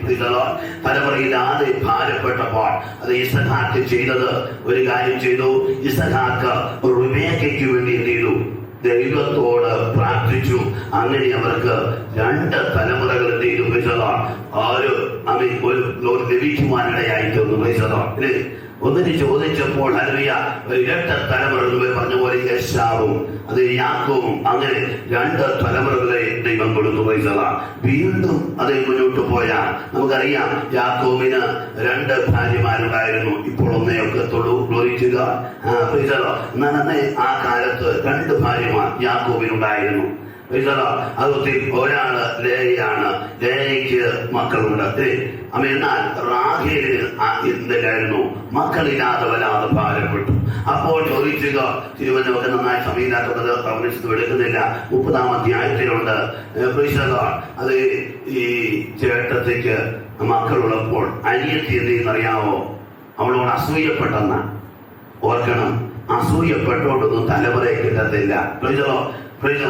തലമുറയില്ലാതെ ഭാരപ്പെട്ടപ്പോൾ അത് ഇസ്ഹാക്ക് ചെയ്തത് ഒരു കാര്യം ചെയ്തു. ഇസ്ഹാക്ക് റിബേക്കയ്ക്ക് വേണ്ടി എന്ത് ചെയ്തു? ദൈവത്തോട് പ്രാർത്ഥിച്ചു. അങ്ങനെ അവർക്ക് 2 തലമുറകൾ എന്ത് ചെയ്തു? ഒരു ലഭിക്കുവാനിടയായി തോന്നുന്നു. ഒന്നിന് ചോദിച്ചപ്പോൾ ഇരട്ട തലമുറകൾ പറഞ്ഞ പോലെ യേശാവും അത് യാക്കോബും, അങ്ങനെ 2 തലമുറകളെ ദൈവം കൊടുത്തു. വീണ്ടും അതേ മുന്നോട്ട് പോയാൽ നമുക്കറിയാം, യാക്കോബിന് 2 ഭാര്യമാരുണ്ടായിരുന്നു. ഇപ്പോൾ ഒന്നേയൊക്കെ തൊടു. ഗ്ലോറിക്കുക. എന്നാൽ അന്നേ ആ കാലത്ത് 2 ഭാര്യമാർ യാക്കോബിനുണ്ടായിരുന്നു. അതൊത്തിൽ ഒരാള് ലേയാണ്. ലേയയ്ക്ക് മക്കളുണ്ട്. എന്നാൽ റാഹേലിന് എന്തില്ലായിരുന്നു? മക്കളില്ലാതെ വല്ലാതെ ഭാരപ്പെട്ടു. അപ്പോൾ ചോദിക്കുക, തിരുവനന്തപുരം നന്നായി സമയമില്ലാത്തത് പ്രവചിച്ചു എടുക്കുന്നില്ല. 30-ാം അധ്യായത്തിലുണ്ട്. അത് ഈ ചേട്ടത്തേക്ക് മക്കളുള്ളപ്പോൾ അനിയത്തി എന്ത് ചെയ്യുന്നറിയാവോ? അവളോട് അസൂയപ്പെട്ടെന്ന ഓർക്കണം. അസൂയപ്പെട്ടോണ്ടൊന്നും തലമുറയെ കിട്ടത്തില്ല.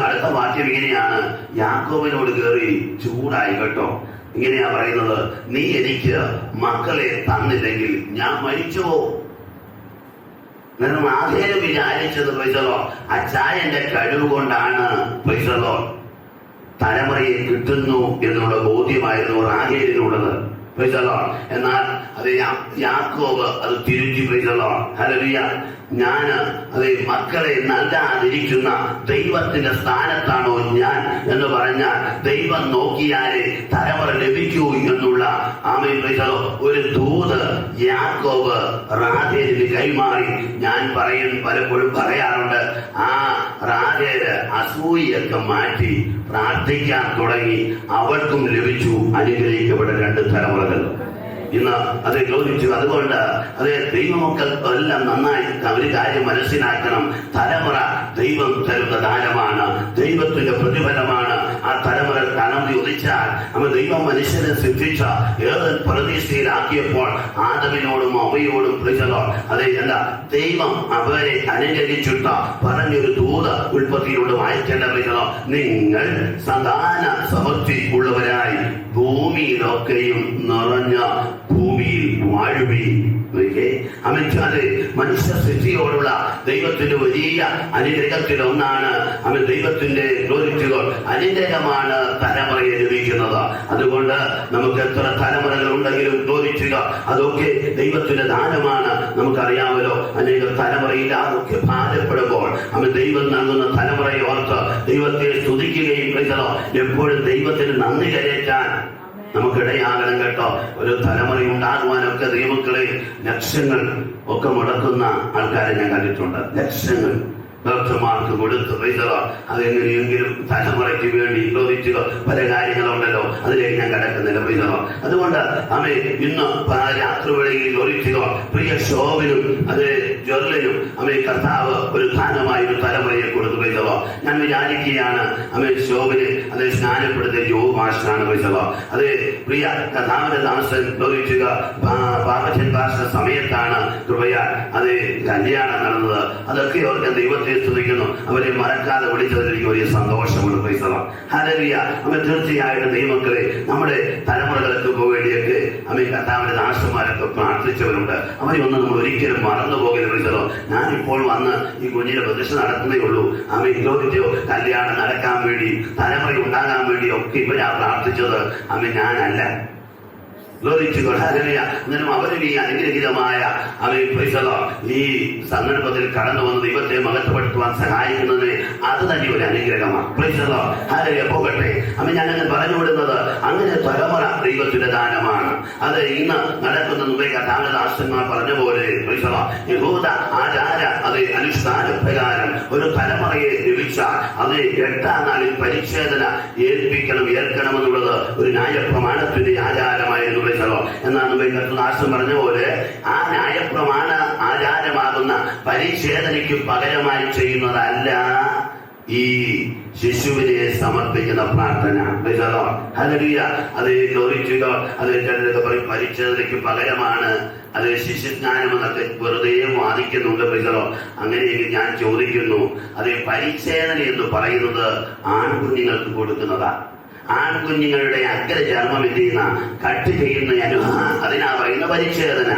അടുത്ത വാക്യം ഇങ്ങനെയാണ്, യാക്കോബിനോട് കയറി ചൂടായി കേട്ടോ. ഇങ്ങനെയാ പറയുന്നത്, നീ എനിക്ക് മക്കളെ തന്നില്ലെങ്കിൽ ഞാൻ മരിച്ചോ. ആദ്യം വിചാരിച്ചത് അച്ചായന്റെ കഴിവ് കൊണ്ടാണ് തലമുറയെ കിട്ടുന്നു എന്നുള്ള ബോധ്യമായിരുന്നു റാഹേലിനുള്ളത്. എന്നാൽ അത് യാക്കോബ് അത് തിരുത്തി. ഹല്ലേലൂയ. ഞാൻ അത് മക്കളെ നൽകാതിരിക്കുന്ന ദൈവത്തിന്റെ സ്ഥാനത്താണോ ഞാൻ എന്ന് പറഞ്ഞാൽ ദൈവം നോക്കിയാലേ തലമുറ ലഭിക്കൂ എന്നുള്ള ഒരു ദൂത് യാക്കോബ് റാഹേലിന് കൈമാറി. ഞാൻ പലപ്പോഴും പറയാറുണ്ട്, ആ റാഹേല് അസൂയൊക്കെ മാറ്റി പ്രാർത്ഥിക്കാൻ തുടങ്ങി. അവൾക്കും ലഭിച്ചു അനുഗ്രഹിക്കപ്പെട്ട 2 തലമുറകൾ. ഇന്ന് അത് ചോദിച്ചു. അതുകൊണ്ട് ദൈവമക്കൾ എല്ലാം നന്നായി ഒരു കാര്യം മനസ്സിലാക്കണം. തലമുറ ദൈവം തരുന്ന ദാനമാണ്, ദൈവത്തിന്റെ പ്രതിഫലമാണ്. ആ തലമുറ തലമുറ ഉദിച്ചാൽ ദൈവം മനുഷ്യനെ സൃഷ്ടിച്ച ഏത് പ്രതീക്ഷയിലാക്കിയപ്പോൾ ആദമിനോടും അവയോടും ദൈവം അവരെ അനുഗ്രഹിച്ചിട്ട് പറഞ്ഞൊരു ദൂത് ഉൽപ്പത്തിയിലൂടെ വായിക്കേണ്ട നിങ്ങൾ സന്താന സമൃദ്ധി ഉള്ളവരായി ഭൂമിയിലൊക്കെയും നിറഞ്ഞ ഭൂമിയിൽ വാഴുവീൻ. മനുഷ്യ സൃഷ്ടിയോടുള്ള ദൈവത്തിന്റെ വലിയ അനുഗ്രഹത്തിലൊന്നാണ് ദൈവത്തിന്റെ അനുഗ്രഹമാണ് തലമുറയെ ലഭിക്കുന്നത്. അതുകൊണ്ട് നമുക്ക് എത്ര തലമുറകൾ ഉണ്ടെങ്കിലും ഗ്ലോറിക്കുക, അതൊക്കെ ദൈവത്തിന്റെ ദാനമാണ്. നമുക്കറിയാമല്ലോ, അനേക തലമുറയില്ലാതൊക്കെ ഭാരപ്പെടുമ്പോൾ ദൈവം നൽകുന്ന തലമുറയെ ഓർത്ത് ദൈവത്തെ സ്തുതിക്കുകയും എപ്പോഴും ദൈവത്തിന് നന്ദി കരയറ്റാൻ നമുക്കിടയാകണം കേട്ടോ. ഒരു തലമുറ ഉണ്ടാകുവാനൊക്കെ ദൈവമക്കളെ ലക്ഷങ്ങൾ ഒക്കെ മുടക്കുന്ന ആൾക്കാരെ ഞാൻ കണ്ടിട്ടുണ്ട്. ലക്ഷങ്ങൾ ഡോക്ടർമാർക്ക് കൊടുത്ത് അതെങ്ങനെയെങ്കിലും തലമുറയ്ക്ക് വേണ്ടി ചോദിച്ചുക പല കാര്യങ്ങളുണ്ടല്ലോ, അതിലേക്ക് ഞാൻ കിടക്കുന്നില്ല. അതുകൊണ്ട് ഇന്ന് രാത്രിവേളയിൽ ചോദിച്ചുക പ്രിയ ശോഭനും ജെർലിനും കർത്താവ് ഒരു ദാനമായ ഒരു തലമുറയെ കൊടുത്തു. ഞാൻ വിചാരിക്കുകയാണ് ശോഭന് സ്നാനപ്പെടുത്തിയ ജോബ് മാസ്റ്ററാണ്. പ്രിയ കർത്താവിന്റെ ദാസൻ ചോദിച്ചുക പാപച്ചൻ ഭാഷ സമയത്താണ് കൃപയാൽ കല്യാണം നടന്നത്. അതൊക്കെ ഓർക്കാൻ ദൈവത്തെ സ്തുതിക്കുന്നു. അവരെ മറക്കാതെ വിളിച്ചതിൽ എനിക്ക് വലിയ സന്തോഷമുണ്ട്. ഹല്ലേലൂയ. തീർച്ചയായിട്ടും ദൈവമക്കളെ നമ്മുടെ തലമുറകൾക്ക് വേണ്ടിയൊക്കെ കർത്താവിന്റെ ദാസന്മാരൊക്കെ പ്രാർത്ഥിച്ചവരുണ്ട്. അവരെയൊന്നും നമ്മൾ ഒരിക്കലും മറന്നു പോകരുത്. ഞാനിപ്പോൾ വന്ന് ഈ കുഞ്ഞിനെ പ്രതിഷ്ഠ നടത്തുന്നേ ഉള്ളൂ. ചോദിച്ചോ കല്യാണം നടക്കാൻ വേണ്ടി, തലമുറ ഉണ്ടാകാൻ വേണ്ടി ഒക്കെ ഇവരാ പ്രാർത്ഥിച്ചത്. ഞാനല്ല. അന്നേരം അവരും ഈ അനുഗ്രഹീതമായ ഈ സന്ദർഭത്തിൽ കടന്നു വന്ന് ദൈവത്തെ മഹത്വപ്പെടുത്തുവാൻ സഹായിക്കുന്നതിന് അത് തന്നെ ഒരു അനുഗ്രഹമാണ്. പോകട്ടെ. ഞാനങ്ങനെ പറഞ്ഞുവിടുന്നത് അങ്ങനെ തലമുറ ദൈവത്തിന്റെ ദാനമാണ്. അത് ഇന്ന് നടക്കുന്ന മുമ്പേ കഥാനദാസന്മാർ പറഞ്ഞ പോലെ യഹൂദ ആചാര അനുഷ്ഠാന പ്രകാരം ഒരു തലമുറയെ ലഭിച്ചാൽ 8-ാം നാളിൽ പരിച്ഛേദന ഏൽക്കണമെന്നുള്ളത് ഒരു ന്യായപ്രമാണത്തിന്റെ ആചാരമായിരുന്നു. എന്നാണ് ദാസൻ പറഞ്ഞ പോലെ ആ ന്യായപ്രമാണ ആചാരമാകുന്ന പരിച്ഛേദനയ്ക്ക് പകരമായി ചെയ്യുന്നതല്ല ഈ ശിശുവിനെ സമർപ്പിക്കുന്ന പ്രാർത്ഥന. ഹല്ലേലൂയ. ചിലരൊക്കെ പറയും പരിച്ഛേദനയ്ക്ക് പകരമാണ് ശിശുസ്നാനം എന്നൊക്കെ വെറുതെ വാദിക്കുന്നുണ്ട്. അങ്ങനെയെങ്കിൽ ഞാൻ ചോദിക്കുന്നു, പരിച്ഛേദന എന്ന് പറയുന്നത് ആൺകുഞ്ഞുങ്ങൾക്ക് കൊടുക്കുന്നതാണ്. ആൺകുഞ്ഞുങ്ങളുടെ അഗ്രചർമ്മം എന്ത് ചെയ്യുന്ന കട്ട് ചെയ്യുന്ന അതിനാ പറയുന്ന പരിച്ഛേദന.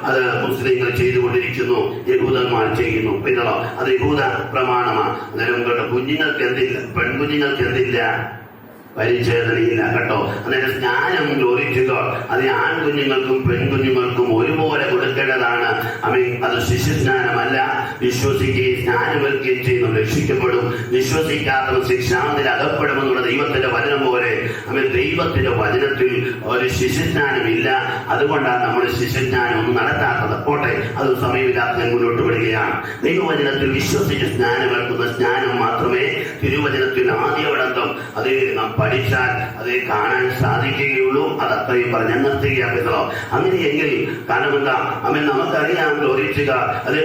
അത് മുസ്ലിങ്ങൾ ചെയ്തുകൊണ്ടിരിക്കുന്നു, യഹൂദന്മാർ ചെയ്യുന്നു. അത് യഹൂദ പ്രമാണമാണ്. അന്നേരം കുഞ്ഞുങ്ങൾക്ക് എന്തില്ല, പെൺകുഞ്ഞുങ്ങൾക്ക് എന്തില്ല, പരിച്ഛേദനയില്ല കേട്ടോ. അന്നേരം സ്നാനം ചോദിക്കുക അത് ആൺകുഞ്ഞുങ്ങൾക്കും പെൺകുഞ്ഞുങ്ങൾക്കും ഒരുപോലെ കൊടുക്കേണ്ടതാണ്. അത് ശിശുസ്നാനമല്ല. വിശ്വസിക്കുകയും സ്നാനമേൽക്കുകയും ചെയ്യുന്നു രക്ഷിക്കപ്പെടും, വിശ്വസിക്കാത്തവർ ശിക്ഷാവിൽ അകപ്പെടുമെന്നുള്ള ദൈവത്തിന്റെ വചനം പോലെ ദൈവത്തിന്റെ വചനത്തിൽ ഒരു ശിശുസ്നാനമില്ല. അതുകൊണ്ടാണ് നമ്മൾ ശിശുസ്നാനം ഒന്നും നടത്താത്തത്. പോട്ടെ, അത് സമയമില്ലാത്ത മുന്നോട്ട് വിടുകയാണ്. ദൈവവചനത്തിൽ വിശ്വസിച്ച് സ്നാനമേൽക്കുന്ന സ്നാനം മാത്രമേ തിരുവചനത്തിൽ ആദ്യവടന്തം നാം പഠിച്ചാൽ കാണാൻ സാധിക്കുകയുള്ളൂ. അത് അത്രയും പറഞ്ഞ് നിർത്തുകയാണല്ലോ. അങ്ങനെയെങ്കിൽ കാരണം എന്താ, നമുക്കറിയാം ഗ്ലോറിക്കുക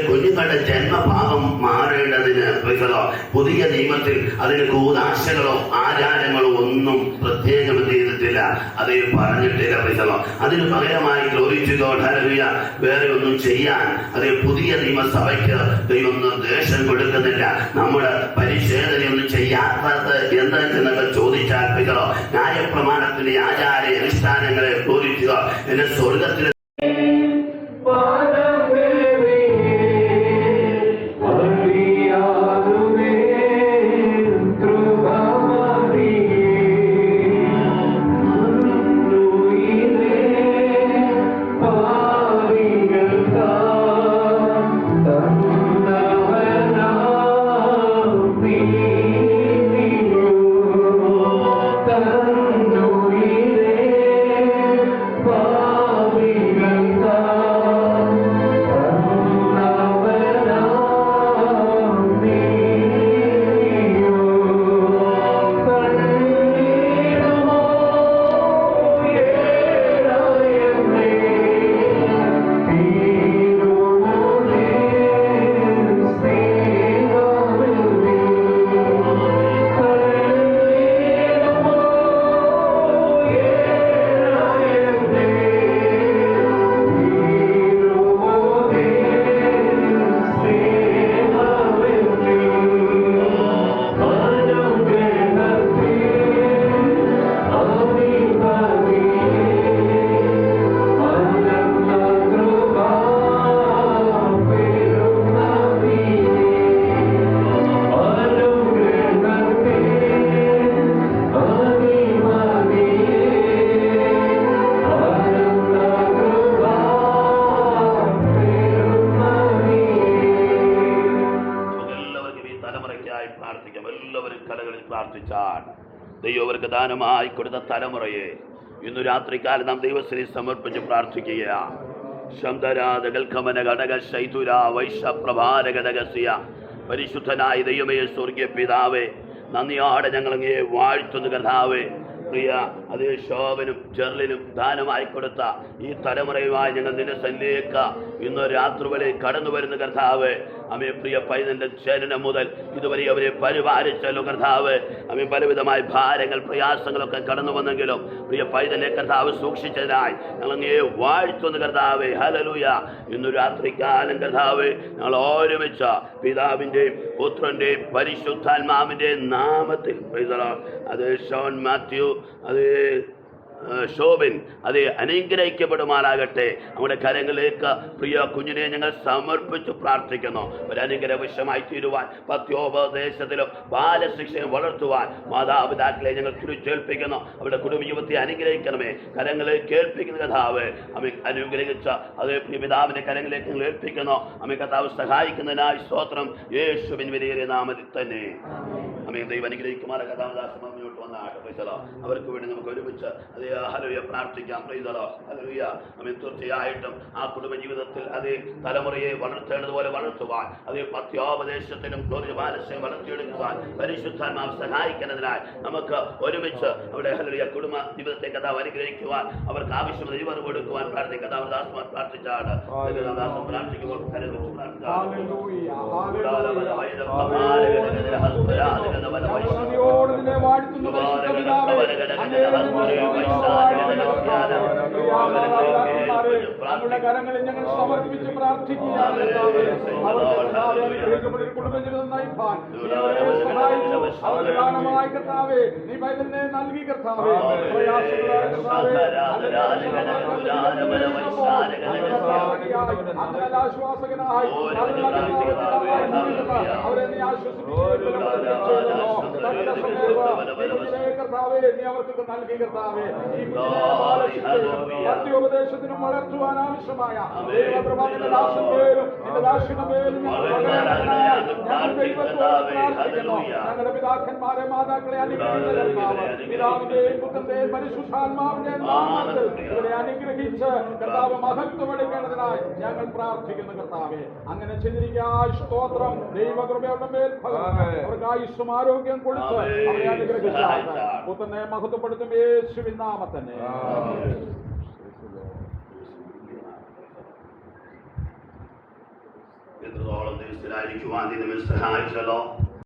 കുഞ്ഞുങ്ങളുടെ ജന്മഭാവം മാറേണ്ടതിന് പുതിയ നിയമത്തിൽ അതിന് കൂതാശകളോ ആചാരങ്ങളോ ഒന്നും പ്രത്യേകം ചെയ്തിട്ടില്ല. ചെയ്തിട്ടില്ല, അത് പറഞ്ഞിട്ടില്ല. അതിന് പകരമായി ഗ്ലോറിച്ചുകൊണ്ട് ഹല്ലേലൂയ വേറെ ഒന്നും ചെയ്യാൻ അതേ പുതിയ നിയമസഭയ്ക്ക് ദൈവം നിർദ്ദേശം കൊടുക്കുന്നില്ല. നമ്മുടെ പരിശോധനയൊന്നും ചെയ്യാത്തത് എന്തൊക്കെ ചോദിച്ചാൽ ന്യായപ്രമാണത്തിന്റെ ആചാര അനുഷ്ഠാനങ്ങളെ ഗ്ലോറിക്കുക എന്നെ സ്വർഗത്തിൽ ദൈവം അവർക്ക് ദാനമായി കൊടുത്ത തലമുറയെ ഇന്നു രാത്രികാലം നാം ദൈവത്തിന് സമർപ്പിച്ച് പ്രാർത്ഥിക്കുകയാണ്. പരിശുദ്ധനായ ദൈവമേ, സ്വർഗീയ പിതാവേ, നന്ദിയോടെ ഞങ്ങളങ്ങേ വാഴ്ത്തുന്നു കർത്താവേ. പ്രിയ അതേ ശോഭനും ജെർലിനും ദാനമായി കൊടുത്ത ഈ തലമുറയുമായി ഞങ്ങൾ നിന്റെ സന്നിധിയിലേക്ക് ഇന്ന് രാത്രി വരെ കടന്നു വരുന്ന കർത്താവ്. അമ്മേ, പ്രിയ പൈതന്റെ ജനനം മുതൽ ഇതുവരെ അവരെ പരിപാലിച്ചല്ലോ കർത്താവ്. അമ്മേ, പലവിധമായ ഭാരങ്ങൾ പ്രയാസങ്ങളൊക്കെ കടന്നു വന്നെങ്കിലും പ്രിയ പൈതനെ കർത്താവ് സൂക്ഷിച്ചതിനായി ഞങ്ങളങ്ങേ വാഴ്ത്തുന്നു കർത്താവേ. ഹല്ലേലൂയ. ഇന്നു രാത്രികാലം കർത്താവ് ഞങ്ങൾ ഒരുമിച്ച പിതാവിൻ്റെയും പുത്രൻ്റെയും പരിശുദ്ധാത്മാവിൻ്റെയും നാമത്തിൽ അത് ഷോൺ മാത്യു, അത് ശോഭൻ, അത് അനുഗ്രഹിക്കപ്പെടുമാറാകട്ടെ. നമ്മുടെ കരങ്ങളിലേക്ക് പ്രിയ കുഞ്ഞിനെ ഞങ്ങൾ സമർപ്പിച്ച് പ്രാർത്ഥിക്കുന്നു. ഒരു അനുഗ്രഹവശമായി തീരുവാൻ, പത്യോപദേശത്തിലും ബാലശിക്ഷയും വളർത്തുവാൻ മാതാപിതാക്കളെ ഞങ്ങൾ തിരിച്ചേൽപ്പിക്കുന്നു. അവരുടെ കുടുംബജീവിതത്തെ അനുഗ്രഹിക്കണമേ. കരങ്ങളെ കേൾപ്പിക്കുന്ന കഥാവ് അമ്മ അനുഗ്രഹിച്ച അതേ പ്രിയ പിതാവിന്റെ കരങ്ങളിലേക്ക് ഞങ്ങൾ ഏൽപ്പിക്കുന്നു. അമ്മ കഥാവ് സഹായിക്കുന്നതിനായി സ്തോത്രം. യേശുവിൻ വിലയേറിയ നാമത്തിൽ തന്നെ അമ്മ ദൈവം അനുഗ്രഹിക്കുമാറ. കഥാവദാസം മുന്നോട്ട് വന്നാട്ടെ. അവർക്ക് വേണ്ടി നമുക്ക് ഒരുമിച്ച് അതേ ഹല്ലേലൂയ പ്രാർത്ഥിക്കാം. ഹല്ലേലൂയ. അമ്മ തീർച്ചയായിട്ടും ആ കുടുംബജീവിതത്തിൽ അതേ തലമുറയെ വളർത്തേണ്ടതുപോലെ വളർത്തുവാൻ, അതേ പത്യോപദേശത്തിനും ബാലസ്യം വളർത്തിയെടുക്കുവാൻ പരിശുദ്ധാത്മാവ് സഹായിക്കുന്നതിനായി നമുക്ക് ഒരുമിച്ച് അവിടെ ഹല്ലേലൂയ കുടുംബ ജീവിതത്തെ കഥാവ് അനുഗ്രഹിക്കുവാൻ, അവർക്ക് ആവശ്യമുള്ള ദൈവം കൊടുക്കുവാൻ പ്രാർത്ഥിക്കും. കഥാവദാസന്മാർ പ്രാർത്ഥിച്ചാണ്. പ്രാർത്ഥിക്കുമ്പോൾ കരങ്ങളിൽ ഞങ്ങൾ സമർപ്പിച്ച് പ്രാർത്ഥിക്കുകയാണ്. കുടുംബജീവിതം നയിപ്പാൻ അവരുടെ ദാനമായി കർത്താവേ നീ പൈതലിനെ നൽകി കർത്താവേ. ആശ്വാസകനായി അവരെ നീ കർത്താവേ നീ അവർക്ക് നൽകി കർത്താവേ. ഈ സത്യോപദേശത്തിനും വളർത്തുവാൻ ആവശ്യമായ ദൈവകൃപയുടെ ദാസൻ പേരും നിന്റെ ദാസന്റെ പേരും ഞങ്ങൾ ദൈവത്തോട് പ്രാർത്ഥിക്കുന്നു. ഞങ്ങളുടെ പിതാക്കന്മാരെ മാതാക്കളെ അനുഗ്രഹിച്ച കർത്താവ്, പിതാവിന്റെയും പുത്രന്റെയും പരിശുദ്ധാത്മാവിന്റെയും നാമത്തിൽ ഇവരെ അനുഗ്രഹിച്ച് കർത്താവ് മഹത്വമെടുക്കേണ്ടതിനായി ഞങ്ങൾ പ്രാർത്ഥിക്കുന്നു കർത്താവേ. അങ്ങനെ ചെയ്തിരിക്കാൻ സ്തോത്രം. ദൈവകൃപയുടെ മേൽ അവർക്ക് ആയുസ്സും ആരോഗ്യം കൊടുത്ത് അവരെ അനുഗ്രഹിച്ച പുത്രനെ മഹത്വപ്പെടുത്തും യേശുവിൻ നാമത്തിൽ. എത്രത്തോളം ദിവസത്തിലായിരിക്കുവാൻ നിന്നെ സഹായിച്ചല്ലോ.